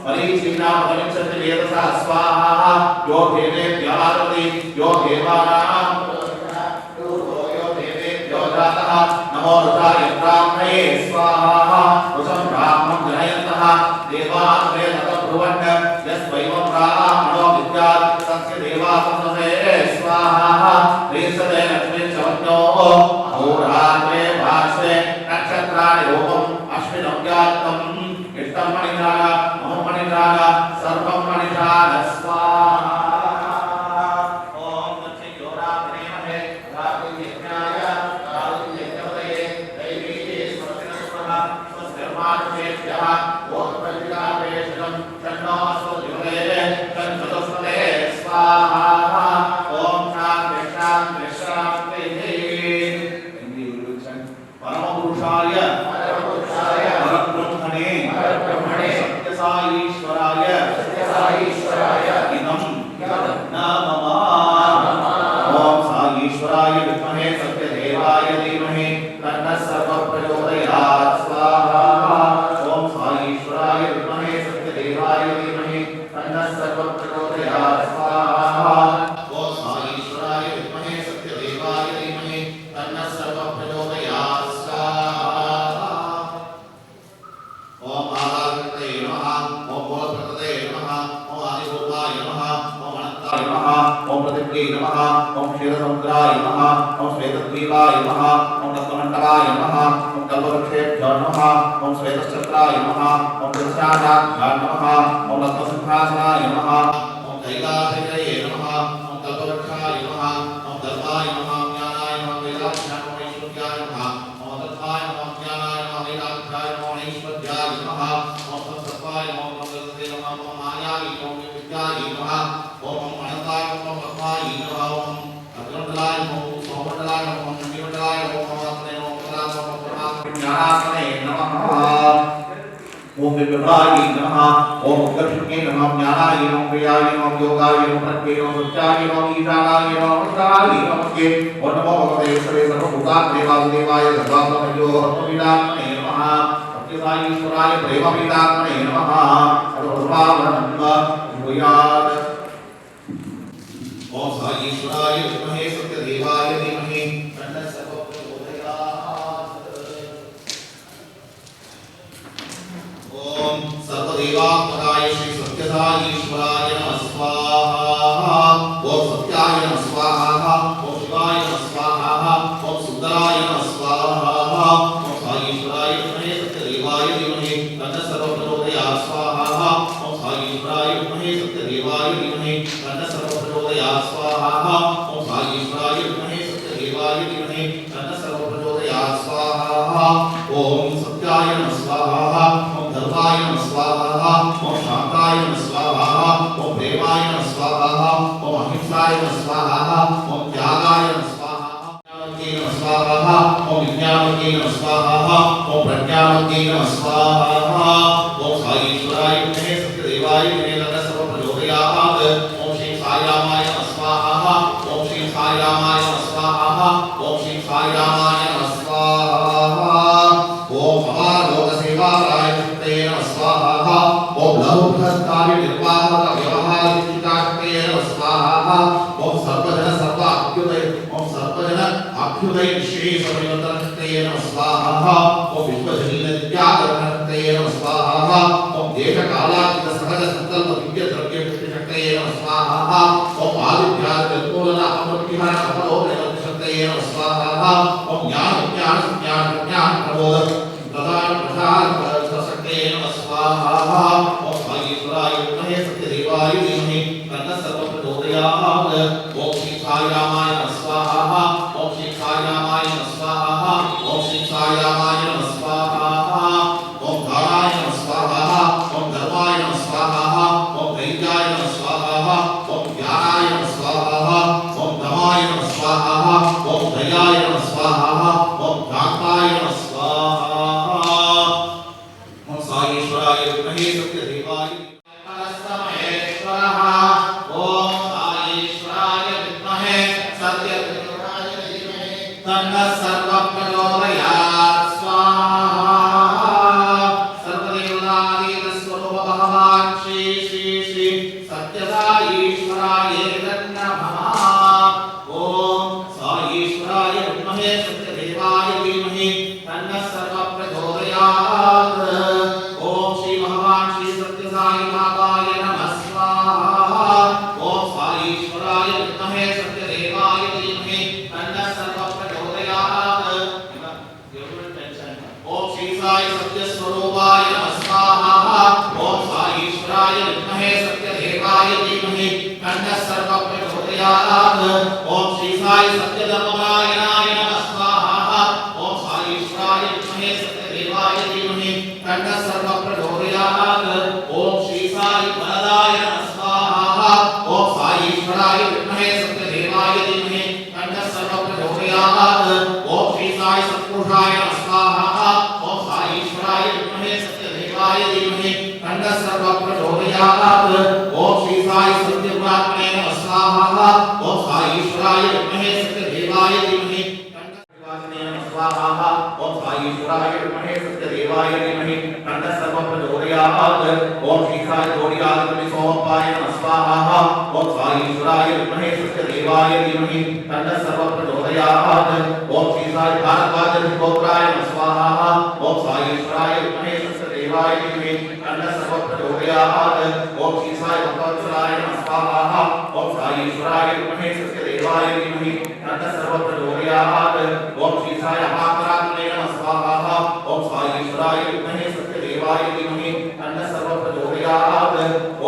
मरीचीनां भविष्यति वेदसा स्वाहा यो देवेभ्यारति यो देवानां यो देवेभ्यो जातः नमो रुद्राय ब्राह्मणे स्वाहा रुषं ब्राह्मं जनयन्तः देवान् वेदतं ब्रुवन् यस्वैवं ब्राह्मणो विद्यात् तस्य देवासंसदे स्वाहा प्रेषते लक्ष्मी चवन्यो अहोरात्रे भास्वे नक्षत्राणि रूपम् अश्विनव्यात्तम् इष्टं मणिधान मम मणिधान सर्वं मणिधान स्वाहा ॐ दक्षिणोरात्रेमहे रात्रियज्ञाय रात्रियज्ञपदये दैवीये स्वस्तिनस्वः स्वस्तिर्मानुषेभ्यः ॐ प्रविदापेषणं तन्नो अस्मद्युगये तन्चतुष्पदे स्वाहा ॐ शान्ति शान्ति शान्तिः परमपुरुषाय परब्रह्मणे सत्यसाईश्वराय इदं नमः ॐ साईश्वराय विद्महे सत्यदेवाय धीमहि तन्नः सर्वः प्रचोदयात् स्वाहा ॐ साईश्वराय विद्महे सत्यदेवाय धीमहि तन्नः सर्वः प्रचोदयात् स्वाहा ॐ साईश्वराय विद्महे सत्यदेवाय धीमहि तन्नः सर्वः प्रचोदयात् ओम आदित्ये नमः ओम बोधप्रदे नमः ओम आदिभूताय नमः ओम अनंताय नमः ओम प्रतिज्ञे नमः ओम क्षीरसमुद्राय नमः ओम श्वेतद्वीपाय नमः ओम रत्नमण्डलाय नमः ओम कल्पवृक्षेभ्यो नमः ओम श्वेतश्चक्राय नमः ओम दशराजाभ्यां नमः ओम रत्नसिंहासनाय नमः ओम कैलासगिरये नमः ओम कल्पवृक्षाय नमः ओम दर्भाय नमः ज्ञानाय नमः वेदाध्याय नमः ऐश्वर्याय नमः ओम दत्ताय नमः ज्ञानाय नमः वेदाध्याय नमः ऐश्वर्याय नमः ओम सत्सत्वाय नमः ओम गणपतये नमः ओम मायाय नमः ओम विद्याय नमः ओम अनंताय नमः पद्माय नमः ओम अग्निमण्डलाय नमः ओम सोममण्डलाय नमः ओम नन्दीमण्डलाय नमः ओम आत्मने नमः ओम कलाय नमः ज्ञानात्मने नमः ओम विप्राय नमः ओम उत्कर्षणे नमः ज्ञानाय नमः क्रियाय नमः योगाय नमः प्रत्यय नमः सत्याय नमः ईशानाय नमः उत्तराय नमः के और नमो भगवते ईश्वरे सर्वभूतात्मने वासुदेवाय सर्वात्मयो हरपीडात्मने नमः सत्यसाई ईश्वराय प्रेमपीडात्मने नमः सर्वधर्मावरणं भूयात् ओम साई ईश्वराय विद्महे सत्यदेवाय धीमहि तन्नः सर्वप्रचोदयात् ओम सर्वदेवात्मकाय श्री सत्यसाई ईश्वराय नमः स्वाहा ओम सत्याय नमः स्वाहा ओम शिवाय नमः स्वाहा ओम सुंदराय नमः स्वाहा ओम साई ईश्वराय विद्महे सत्यदेवाय धीमहि तन्नः सर्वप्रचोदयात् स्वाहा ओम साई ईश्वराय विद्महे सत्यदेवाय धीमहि तन्नः सर्वप्रचोदयात् स्वाहा ओम साई ईश्वराय विद्महे सत्यदेवाय धीमहि तन्नः सर्वप्रचोदयात् स्वाहा ओम सत्याय नमः स्वाहा ओम धर्माय नमः स्वाहा ओम शांताय नमः स्वाहा ओम प्रेमाय नमः स्वाहा ओम अहिंसाय नमः स्वाहा ओम त्यागाय नमः स्वाहा स्वाहा ओम विज्ञानके नमः स्वाहा ओम प्रज्ञानके नमः स्वाहा ओम साई ईश्वराय विद्महे सत्यदेवाय धीमहि तन्नः सर्वप्रचोदयात् ओम श्री साई रामाय नमः स्वाहा ओम श्री साई रामाय नमः स्वाहा ओम श्री साई रामाय नमः स्वाहा ओम अपार लोक सेवाराय चित्ते नमः स्वाहा ओम लघु बृहत् कार्य निर्वाहक व्यवहार चित्ताशक्ते नमः स्वाहा ओम सर्वजन सर्व अभ्युदय ओम सर्वजन अभ्युदय विशेष परिवर्तनशक्ते नमः स्वाहा ओम विश्वजनीन विद्याकरणशक्ते नमः स्वाहा ओम देश कालातीत सहज संकल्प दिव्य द्रव्य शक्ते नमः स्वाहा ओम आदित्याद निर्मूलन अमृतिहरण अपरोध शक्ते नमः स्वाहा ओम ज्ञान ज्ञान ज्ञान ज्ञान प्रबोध प्रदान प्रसार शक्ते नमः स्वाहा ओम साई ईश्वराय विद्महे सत्यदेवाय धीमहि तन्नः सर्वप्रचोदयात् ओम श्री साई रामाय नमः स्वाहा ओम श्री साई रामाय नमः स्वाहा ओम श्री साई रामाय नमः स्वाहा ओम धाराय नमः स्वाहा ओम धर्माय नमः स्वाहा ओम धैर्याय नमः स्वाहा ओम ज्ञानाय नमः स्वाहा ओम दमाय नमः स्वाहा ओम दयाय नमः स्वाहा ओम भ्रांताय नमः स्वाहा ओम साई ईश्वराय विद्महे सत्यदेवाय परमहेश्वरः ओम साई ईश्वराय विद्महे सत्यदेवाय धीमहि तन्नः सर्वप्रचोदयात् स्वाहा सर्वदेवतातीत स्वरूप भगवान् श्री श्री श्री सत्यसाई ईश्वराय नमः ओम साई ईश्वराय विद्महे सत्यदेवाय धीमहि तन्नः सर्वप्रचोदयात् ओम श्री भगवान् श्री सत्यसाई बाबाय नमः स्वाहा ओम साई ईश्वराय विद्महे सत्यदेवाय धीमहि तन्नः सर्वप्रचोदयात् ओम श्री साई सत्य स्वरूपाय नमः स्वाहा ओम साई ईश्वराय विद्महे सत्यदेवाय धीमहि तन्नः सर्वप्रचोदयात् ओम श्री साई सत्य धर्मपरायणाय नमः स्वाहा ओम साई ईश्वराय विद्महे सत्यदेवाय धीमहि तन्नः सर्वप्रचोदयात् ओम श्री साई वरदाय नमः स्वाहा ओम साई ईश्वराय विद्महे सत्यदेवाय धीमहि तन्नः सर्वप्रचोदयात् ओम श्री साई सत्पुरुषाय नमः स्वाहा ओम साई ईश्वराय विद्महे सत्यदेवाय धीमहि तन्नः सर्वप्रचोदयात् ओम श्री साई सत्यव्रात्मने नमः स्वाहा ओम साई ईश्वराय विद्महे सत्यदेवाय धीमहि स्वाहा ओम साई ईश्वराय विद्महे सत्यदेवाय धीमहि तन्नः सर्वप्रचोदयात् ओम श्री साई गौरीयादित्य सोमपाय नमः स्वाहा ओम साई ईश्वराय विद्महे सत्यदेवाय धीमहि तन्नः सर्वप्रचोदयात् ओम श्री साई भारद्वाज गोत्राय नमः स्वाहा ओम साई ईश्वराय विद्महे सत्यदेवाय धीमहि तन्नः सर्वप्रचोदयात् ओम श्री साई भक्तवत्सलाय नमः स्वाहा ओम साई ईश्वराय विद्महे सत्यदेवाय धीमहि तन्नः सर्वप्रचोदयात् ओम श्री साई अपाकरात्मने नमः स्वाहा ओम साई ईश्वराय विद्महे सत्यदेवाय धीमहि तन्नः सर्वप्रचोदयात्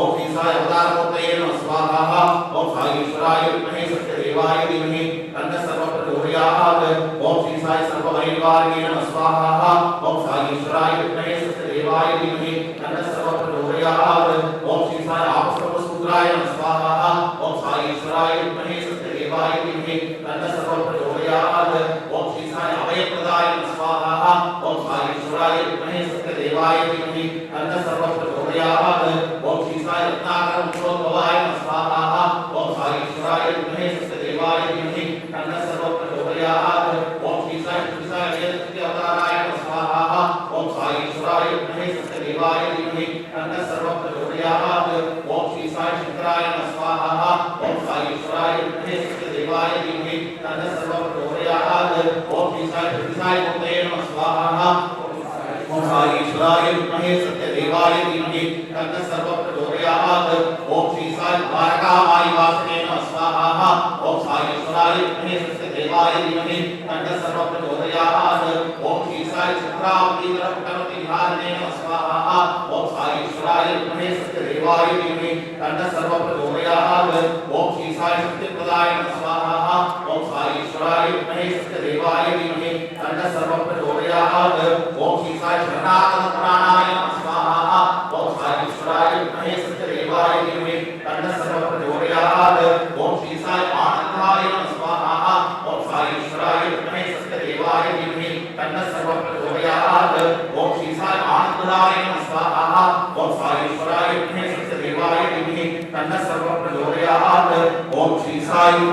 ओम श्री साई अवतारमूर्तये नमः स्वाहा ओम साई ईश्वराय विद्महे सत्यदेवाय धीमहि तन्नः सर्वप्रचोदयात् ओम श्री साई सर्ववैद्वार्ये नमः स्वाहा ओम साई ईश्वराय विद्महे सत्यदेवाय धीमहि तन्नः सर्वप्रचोदयात् ओम श्री साई आपस्तमसूत्राय नमः स्वाहा ओम साई ईश्वराय विद्महे सत्यदेवाय धीमहि तन्नः सर्वप्रचोदयात् ओम श्री साई अभयप्रदाय नमः स्वाहा ओम साई ईश्वराय विद्महे सत्यदेवाय धीमहि रत्नाकर उज्ज्वलभवाय नमः स्वाहा ओम साई ईश्वराय विद्महे सत्यदेवाय धीमहि तन्नः सर्वः प्रचोदयात् ओम श्री साई वेदस्य अवताराय नमः स्वाहा ओम साई ईश्वराय विद्महे सत्यदेवाय धीमहि तन्नः सर्वः प्रचोदयात् ओम श्री साई शंकराय नमः स्वाहा ओम साई ईश्वराय विद्महे सत्यदेवाय धीमहि तन्नः सर्वः प्रचोदयात् ओम श्री साई मूर्तये नमः स्वाहा ओम साई ईश्वराय विद्महे सत्यदेवाय धीमहि तन्नः सर्वः प्रचोदयात् ओम श्री साई द्वारकामाई वासने नमः स्वाहा ओम साई ईश्वराय विद्महे सत्यदेवाय धीमहि तन्नः सर्वः प्रचोदयात् ओम श्री साई चित्रावती तरपटवती विहारिणे नमः स्वाहा ओम साई ईश्वराय विद्महे सत्यदेवाय धीमहि तन्नः सर्वः प्रचोदयात् ओम श्री साई सत्यप्रदाय नमः स्वाहा ओम साई ईश्वराय विद्महे सत्यदेवाय धीमहि तन्नः सर्वः प्रचोदयात् ओम श्री साई शरणागत प्राणाय नमः स्वाहा ओम साई ईश्वराय विद्महे सत्यदेवाय धीमहि तन्नः सर्वः प्रचोदयात् ओम श्री साई आनंदाय नमः स्वाहा ओम साई ईश्वराय विद्महे सत्यदेवाय धीमहि तन्नः सर्वः प्रचोदयात् ओम श्री साई आनंदाय नमः स्वाहा ओम साई ईश्वराय विद्महे सत्यदेवाय धीमहि तन्नः सर्वः प्रचोदयात् ओम श्री साई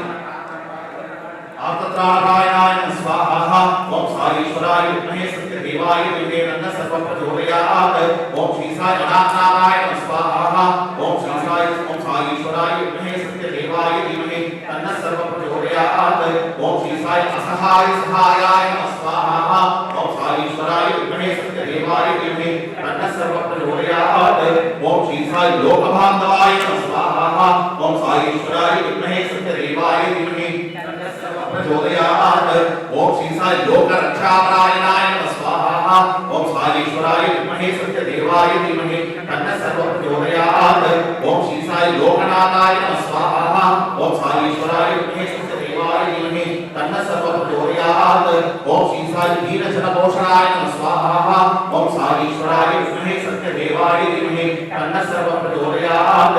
आर्तत्राणाय नमः स्वाहा ओम साई ईश्वराय विद्महे सत्यदेवाय धीमहि तन्नः सर्वः प्रचोदयात् ओम श्री साई अनाथनाय नमः स्वाहा ओम साई ईश्वराय विद्महे सत्यदेवाय धीमहि तन्नः सर्वः प्रचोदयात् ओम श्री साई असहाय सहायाय नमः स्वाहा ओम साई ईश्वराय विद्महे सत्यदेवाय धीमहि तन्नः सर्वः प्रचोदयात् ओम श्री साई लोकबांधवाय नमः स्वाहा ओम साई ईश्वराय विद्महे सत्यदेवाय धीमहि तन्नः सर्वः प्रचोदयात् ओम श्री साई लोकरक्षापरायणाय नमः स्वाहा ओम साई ईश्वराय विद्महे सत्यदेवाय धीमहि तन्नः सर्वः प्रचोदयात् ओम श्री साई लोकनाथाय नमः स्वाहा ओम साई ईश्वराय विद्महे सत्यदेवाय धीमहि तन्नः सर्वः प्रचोदयात् ओम श्री साई दीनजनपोषणाय नमः स्वाहा ओम साई ईश्वराय विद्महे सत्यदेवाय धीमहि तन्नः सर्वः प्रचोदयात्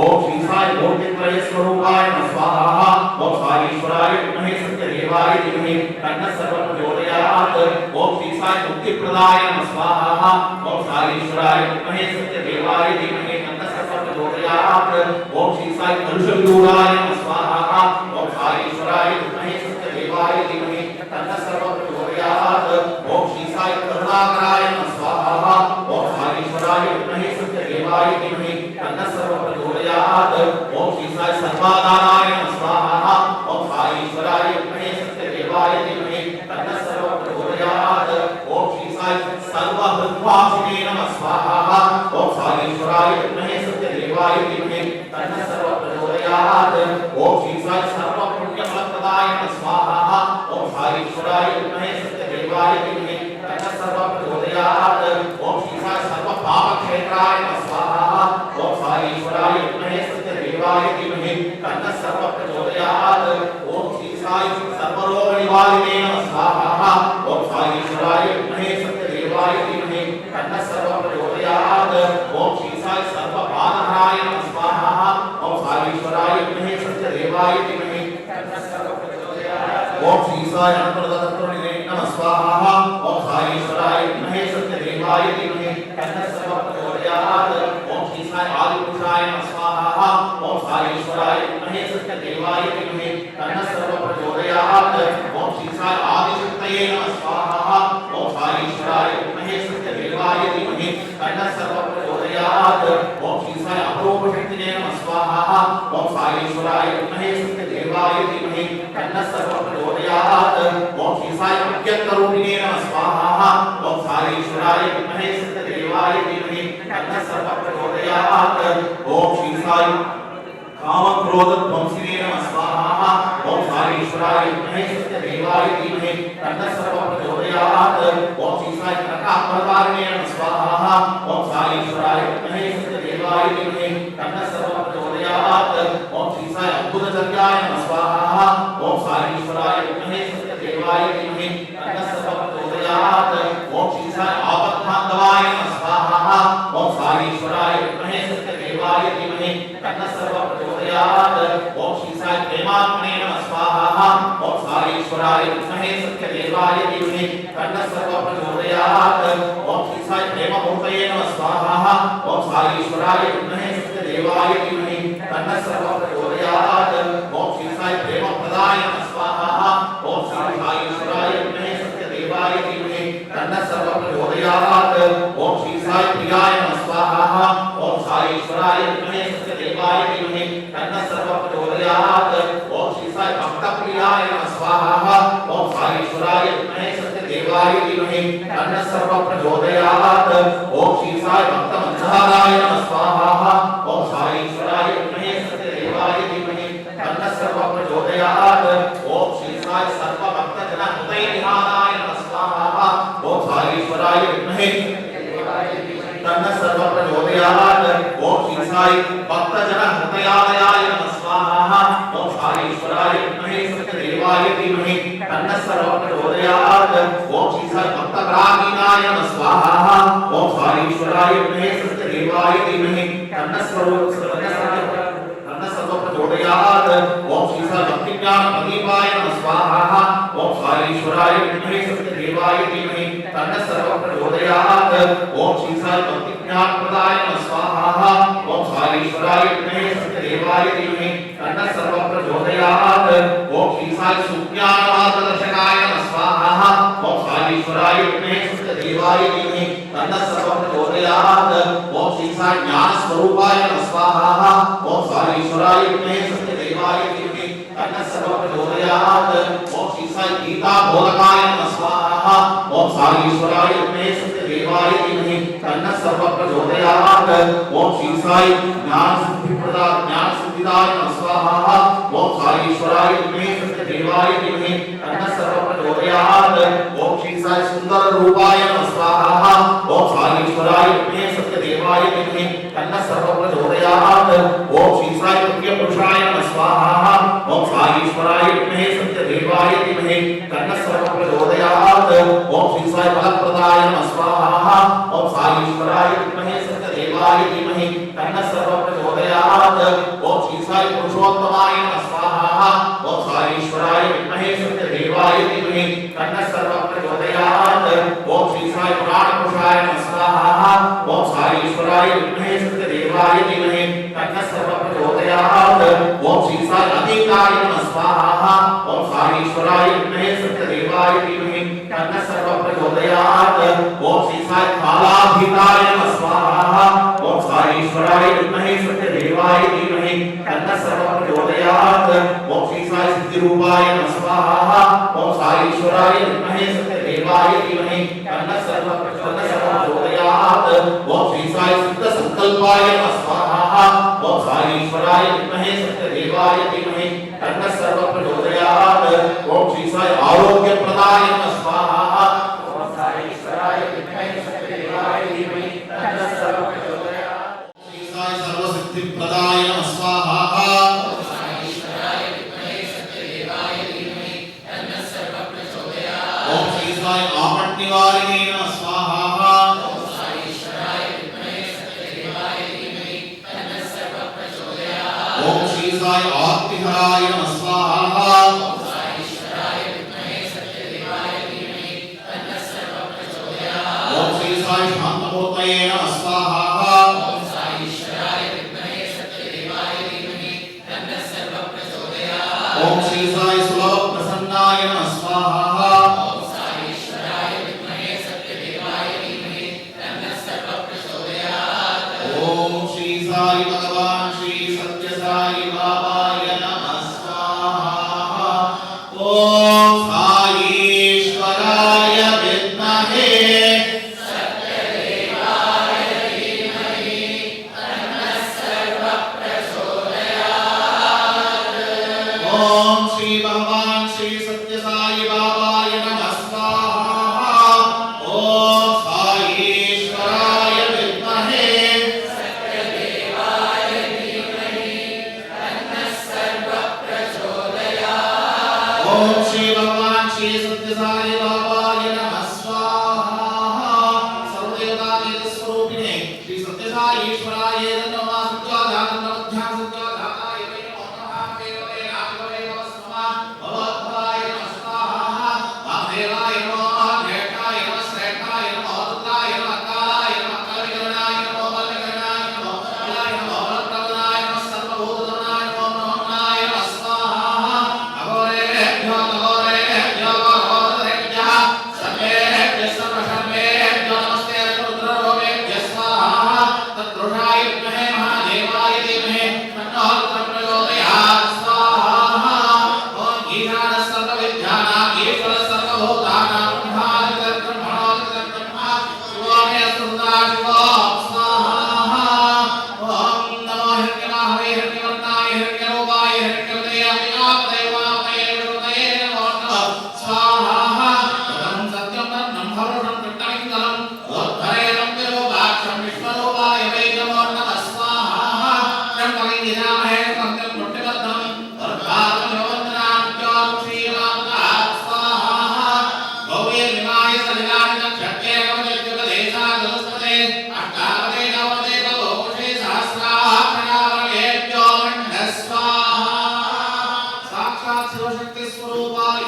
ओम श्री साई मूर्तित्रय स्वरूपाय नमः स्वाहा ओम साई ईश्वराय विद्महे सत्यदेवाय धीमहि तन्नः सर्वः प्रचोदयात् ओम श्री साई मुक्तिप्रदाय नमः स्वाहा ओम साई ईश्वराय विद्महे सत्यदेवाय धीमहि तन्नः सर्वः प्रचोदयात् ओम श्री साई कलुषविदूराय नमः स्वाहा ओम साई ईश्वराय विद्महे सत्यदेवाय धीमहि तन्नः सर्वः प्रचोदयात् ओम श्री साई करुणाकराय नमः स्वाहा ओम साई ईश्वराय विद्महे सत्यदेवाय धीमहि तन्नः सर्वः प्रचोदयात् ओम श्री साई सर्वाधाराय नमः स्वाहा ओम साई ईश्वराय विद्महे सत्यदेवाय धीमहि तन्नः सर्वः प्रचोदयात् ओम श्री साई सर्वहृद्वासिने नमः स्वाहा ओम साई ईश्वराय विद्महे सत्यदेवाय धीमहि तन्नः सर्वः प्रचोदयात् ओम श्री साई सर्वपुण्यफलप्रदाय नमः स्वाहा ओम साई ईश्वराय विद्महे सत्यदेवाय धीमहि तन्नः सर्वः प्रचोदयात् ओम श्री साई सर्वपापक्षेत्राय नमः स्वाहा ओम साई ईश्वराय विद्महे सत्यदेवाय धीमहि तन्नः सर्वः प्रचोदयात् ओम श्री साई सर्वरोगनिवारिणे नमः स्वाहा ओम साई ईश्वराय विद्महे सत्यदेवाय धीमहि तन्नः सर्वः प्रचोदयात् ओम श्री साई सर्वपादहराय नमः स्वाहा ओम साई ईश्वराय विद्महे सत्यदेवाय धीमहि तन्नः सर्वः प्रचोदयात् ओम श्री साई अनन्तरतत्त्वनिधे नमः स्वाहा ओम साई ईश्वराय विद्महे सत्यदेवाय धीमहि तन्नः सर्वः प्रचोदयात् ओम श्री साई आदिपुरुषाय नमः स्वाहा ओम साई ईश्वराय विद्महे सत्यदेवाय धीमहि तन्नः सर्वः प्रचोदयात् ओम श्री साई आदिशक्तये नमः स्वाहा ओम साई ईश्वराय विद्महे सत्यदेवाय धीमहि तन्नः सर्वः प्रचोदयात् ओम श्री साई अपरोपशक्तिने नमः स्वाहा ओम साई ईश्वराय विद्महे सत्यदेवाय धीमहि तन्नः सर्वः प्रचोदयात् ओम श्री साई अव्यक्तरूपिणे नमः स्वाहा ओम साई ईश्वराय विद्महे सत्यदेवाय धीमहि तन्नः सर्वः प्रचोदयात् ओम श्री साई कामक्रोधध्वंसिने नमः स्वाहा ओम साई ईश्वराय विद्महे सत्यदेवाय धीमहि तन्नः सर्वः प्रचोदयात् ओम श्री साई कनकाम्बरधारिणे नमः स्वाहा ओम साई ईश्वराय विद्महे सत्यदेवाय धीमहि तन्नः सर्वः प्रचोदयात् ओम श्री साई अद्भुतचर्याय नमः स्वाहा ओम साई ईश्वराय विद्महे सत्यदेवाय धीमहि तन्नः सर्वः प्रचोदयात् ओम श्री साई आपद्बान्धवाय नमः स्वाहा ओम साई ईश्वराय विद्महे सत्यदेवाय धीमहि तन्नः सर्वः प्रचोदयात् ओम श्री साई प्रेमात्मने नमः स्वाहा ओम साई ईश्वराय विद्महे सत्यदेवाय धीमहि तन्नः सर्वः प्रचोदयात् ओम श्री साई प्रेममूर्तये नमः स्वाहा ओम साई ईश्वराय विद्महे सत्यदेवाय तन्नः सर्वं प्रचोदयात् ओम श्री साई प्रेमप्रदाय नमः स्वाहा ओम श्री साईश्वराय विद्महे सत्यदेवाय धीमहि तन्नः सर्वं प्रचोदयात् ओम श्री साई प्रियाय नमः स्वाहा ओम साईश्वराय विद्महे सत्यदेवाय धीमहि तन्नः सर्वं प्रचोदयात् ओम श्री साई भक्तप्रियाय नमः स्वाहा ओम साईश्वराय विद्महे सत्यदेवाय धीमहि तन्नः सर्वं प्रचोदयात् ओम श्री साई भक्तमन्धाराय नमः स्वाहा ओम साईश्वराय विद्महे सत्यदेवाय धीमहि तन्नः सर्वं प्रचोदयात् ओम श्री साई सर्वभक्तजनहृदयनिहाराय नमः स्वाहा ओम साईश्वराय विद्महे तन्नः सर्वं प्रचोदयात् ओम श्री साई भक्तजनहृदयालयाय नमः स्वाहा ओम साईश्वराय विद्महे सत्यदेवाय धीमहि तन्नः सर्वं प्रचोदयात् ओम श्री साई भक्तप्राणिनाय नमः स्वाहा ओम साईश्वराय विद्महे सत्यदेवाय धीमहि तन्नः सर्वं प्रचोदयात् ओम श्री साई भक्तिज्ञान प्रदीपाय नमः स्वाहा ओम साईश्वराय विद्महे सत्यदेवाय धीमहि तन्नः सर्वं प्रचोदयात् ओम श्री साई भक्तिज्ञान प्रदाय नमः स्वाहा ओम साईश्वराय विद्महे सत्यदेवाय धीमहि तन्नः सर्वं प्रचोदयात् ओम श्री साई सुज्ञान मार्गदर्शकाय नमः स्वाहा ओम साईश्वराय विद्महे सत्यदेवाय धीमहि तन्नः सर्वं प्रचोदयात् ओम श्री साई ज्ञान स्वरूपाय नमः स्वाहा ओम साईश्वराय विद्महे सत्यदेवाय धीमहि तन्नः सर्वं प्रचोदयात् ओम श्री साई गीता बोधकाय नमः स्वाहा ओम साईश्वराय विद्महे सत्यदेवाय धीमहि तन्नः सर्वं प्रचोदयात् ओम श्री साई ज्ञान सिद्धिदाय नमः स्वाहा ओम साईश्वराय विद्महे सत्यदेवाय धीमहि तन्नः सर्वं प्रचोदयात् ओम श्री साई सुंदर रूपाय नमः स्वाहा ओम साईश्वराय विद्महे सत्यदेवाय धीमहि तन्नः सर्वं प्रचोदयात् ओम श्री साई प्रिय पुरुषाय नमः स्वाहा ओम साईश्वराय विद्महे सत्यदेवाय धीमहि तन्नः सर्वं प्रचोदयात् ओम श्री साई फलप्रदाय नमः स्वाहा ओम साईश्वराय विद्महे सत्यदेवाय धीमहि तन्नः सर्वं प्रचोदयात् ओम श्री साई पुरुषोत्तमाय नमः स्वाहा ओम साईश्वराय विद्महे सत्यदेवाय धीमहि तन्नः सर्वं प्रचोदयात् ओम श्री साई पुराण पुरुषाय नमः स्वाहा ओम साईश्वराय विद्महे सत्यदेवाय धीमहि तन्नः सर्वं प्रचोदयात् ओम श्री साई अधिकाय नमः स्वाहा ओम साईश्वराय विद्महे सत्यदेवाय धीमहि तन्नः सर्वं प्रचोदयात् ओम श्री साई कालाभिताय नमः स्वाहा ओम साईश्वराय विद्महे सत्यदेवाय धीमहि तन्नः सर्वं प्रचोदयात् ओम श्री साई सिद्धिरूपाय नमः स्वाहा ओम साईश्वराय विद्महे सत्यदेवाय धीमहि तन्नः सर्वं प्रचोदयात् ओम श्री साई सिद्ध संकल्पाय नमः स्वाहा ओम साईश्वराय विद्महे सत्यदेवाय धीमहि तन्नः सर्वं प्रचोदयात् ओम श्री साई आरोग्य प्रदाय नमः स्वाहा ओम साईश्वराय विद्महे सत्यदेवाय धीमहि तन्नः सर्वं प्रचोदयात् श्री साई सर्वसिद्धि प्रदाय नमः स्वाहा ओम साईश्वराय विद्महे सत्यदेवाय धीमहि तन्नः सर्वं प्रचोदयात् ओम श्री साई आपट निवारिणे नमः स्वाहा ओम साईश्वराय विद्महे सत्यदेवाय धीमहि तन्नः सर्वं प्रचोदयात् ओम श्री साई आत्तिहराय नमः स्वाहा ओम साईश्वराय विद्महे सत्यदेवाय धीमहि तन्नः सर्वं प्रचोदयात् ओम श्री साई शांतमूर्तये नमः स्वाहा ओम साईश्वराय विद्महे सत्यदेवाय धीमहि तन्नः सर्वं प्रचोदयात् ओम श्री साई सुलभ प्रसन्नाय नमः स्वाहा ओम साईश्वराय विद्महे सत्यदेवाय धीमहि तन्नः सर्वं प्रचोदयात् ओम श्री साई भगवान श्री सत्य साई बाबाय नमः स्वाहा ओम साईश्वराय विद्महे सत्यदेवाय धीमहि तन्नः सर्वं प्रचोदयात् ओम श्री भगवान श्री सत्य साई बाबाय नमः स्वाहा ओम साईश्वराय विद्महे सत्यदेवाय धीमहि तन्नः सर्वं प्रचोदयात् ओम श्री भगवान श्री सत्य साई बाबाय नमः स्वाहा सर्वदेवतावेद स्वरूपिणे श्री सत्य साई ईश्वराय नमः सत्याधान नमः सत्याधानाय नमः महादेवाय नमः भगवद्भाय नमः स्वाहा महादेवाय नमः ज्ञेष्ठाय नमः श्रेष्ठाय नमः रुद्राय नमः कालाय नमः कविगणाय नमः बलगणाय नमः बलाय नमः बलप्रदाय नमः सर्वभूतगणाय विधामहे सत्यं मुट्टिबद्धं वर्धातमवन्दनाभ्यां श्रीरामनाथ स्वाहा भव्य विमाय सलिलानितं षट्येकमजत्युपदेशा नमस्ते अष्टावदे नवदे भवोषे सहस्राक्षरावरेभ्यो मण्डः स्वाहा साक्षात् शिवशक्ति स्वरूपाय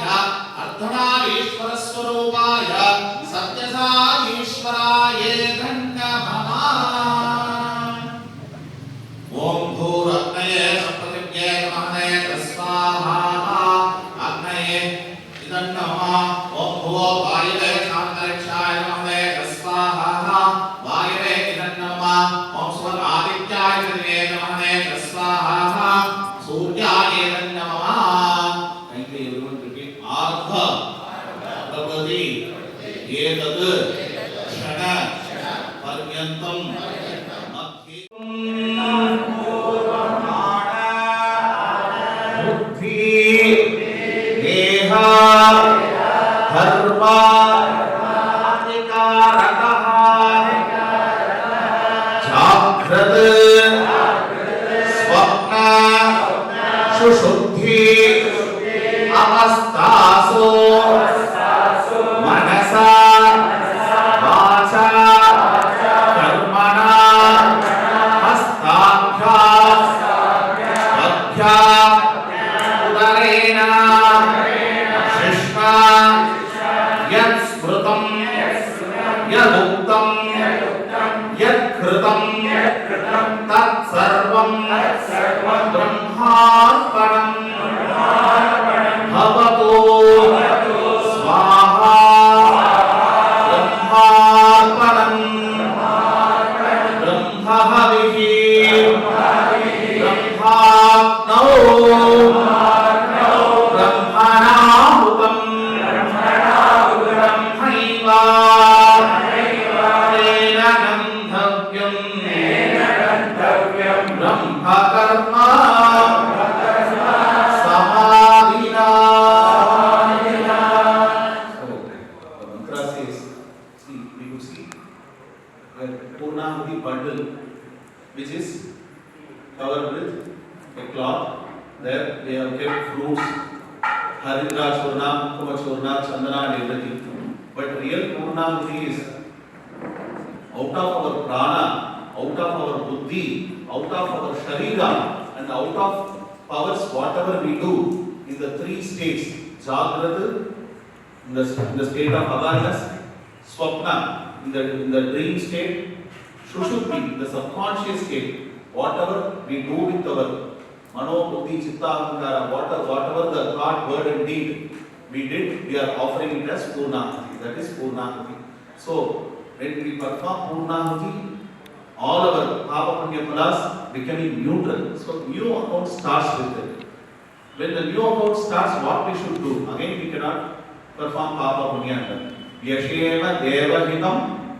अर्धनारीश्वर स्वरूपाय सत्यसाईश्वराय नमः ओम भूरग्नये सप्तदिव्ये नमः स्वाहा अग्नये इदं नमः ओम भुवो वायवे शान्तरिक्षाय नमः स्वाहा वायवे इदं नमः ओम स्वरादित्याय दिवे नमः स्वाहा सूर्याय इदं नमः थैंक यू एवरीवन रिपीट आर्ध प्रभृति एतद् क्षण पर्यन्तं सुशुद्धि अवस्थासु मनसा वाचा कर्मणा हस्ताभ्यां उदरेण शिष्णा यत् स्मृतं यदुक्तं यत्कृतं तत्सर्वं ब्रह्मार्पणं भवतु स्वाहा ब्रह्मार्पणं ब्रह्महविः ब्रह्माग्नौ ब्रह्मणाहुतं ब्रह्मैवा तेन गन्धव्यं ब्रह्मकर्मा समाधिना. The mantra says, see, we could see a Purnahuti bundle which is covered with a cloth. There they have kept fruits, Harindra Churna, Kuma Churna, Chandana and everything. But real Purnahuti is out of our prana, out of our buddhi, out of our sharira, and out of powers, whatever we do in the three states, Jagrata, in the state of awareness, Swapna, in the dream state, Shushupti, the subconscious state, whatever we do with our Mano, Buddhi, Chitta, Ahankara, whatever the thought, word and deed we did, we are offering it as Purnahuti. That is Purnahuti. So, when we perform Purnahuti, all our Papa Punya Phalas becoming neutral. So, new account starts with it. When the new account starts, what we should do? Again, we cannot perform Papa Punya. Vyasheva Devahitam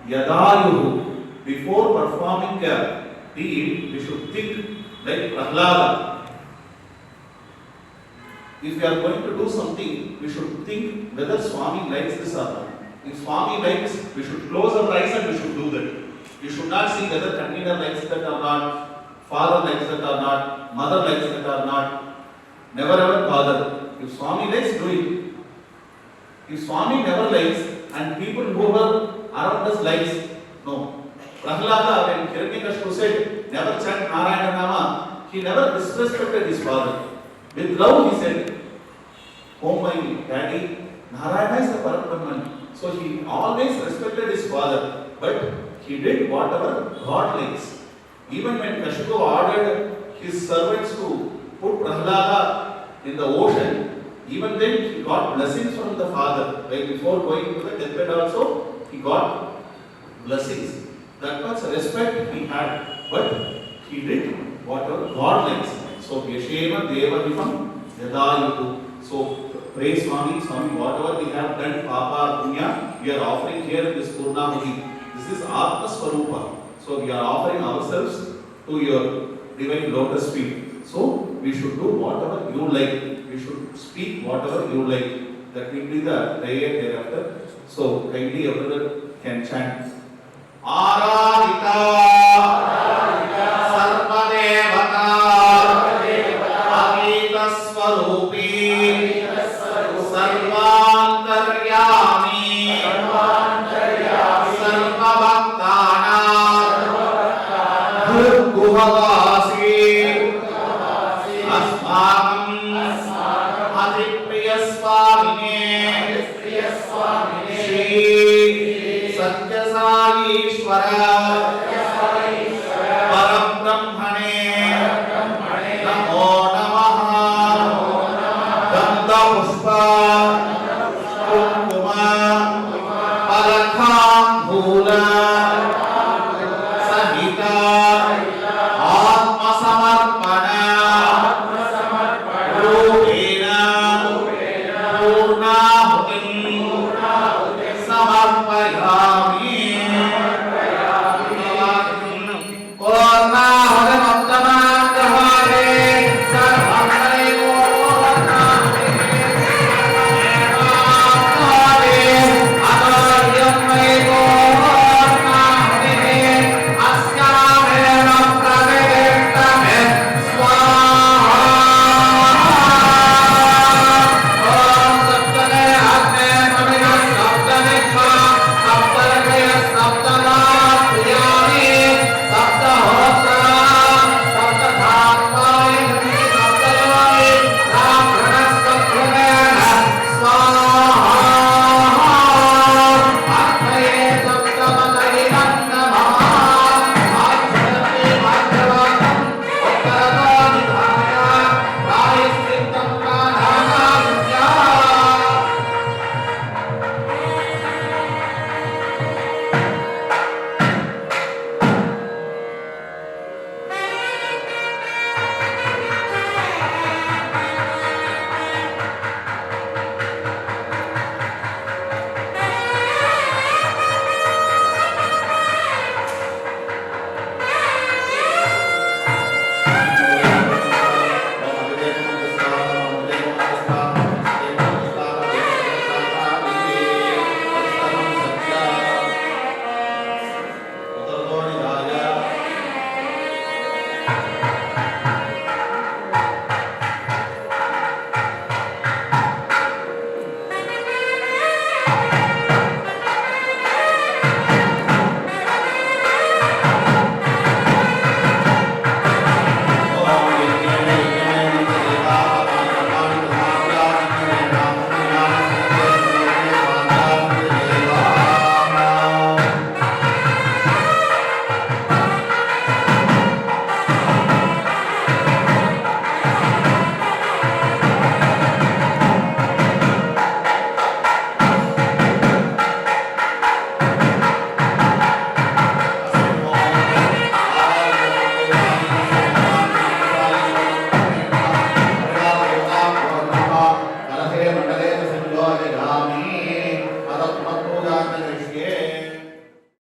Yadayuhu. Before performing a deed, we should think like Prahlada. If we are going to do something, we should think whether Swami likes this or not. If Swami likes, we should close our eyes and we should do that. You should not see whether convener likes that or not, father likes that or not, mother likes that or not. Never ever bother. If Swami likes, do it. If Swami never likes and people who are around us likes, no. Prahlada, when Hiranyakashipu said, never chant Narayana Nama, he never disrespected his father. With love he said, oh my daddy, Narayana is the Parabrahman. So he always respected his father, but he did whatever God likes. Even when Kashipu ordered his servants to put Prahlada in the ocean, even then he got blessings from the father. Like before going to the deathbed also, he got blessings. That much respect he had, but he did whatever God likes. So Vyasheva Devahimam Yadayuhu. So praise Swami, whatever we have done, Papa, Punya, we are offering here in this Purnahuti. This is Atma Swarupa. So we are offering ourselves to your divine lotus feet. So we should do whatever you like. We should speak whatever you like. That will be the prayer thereafter. So kindly everyone can chant. Aradhita Sarva Devata परब्रह्मणे नमो नमः गन्धपुष्पा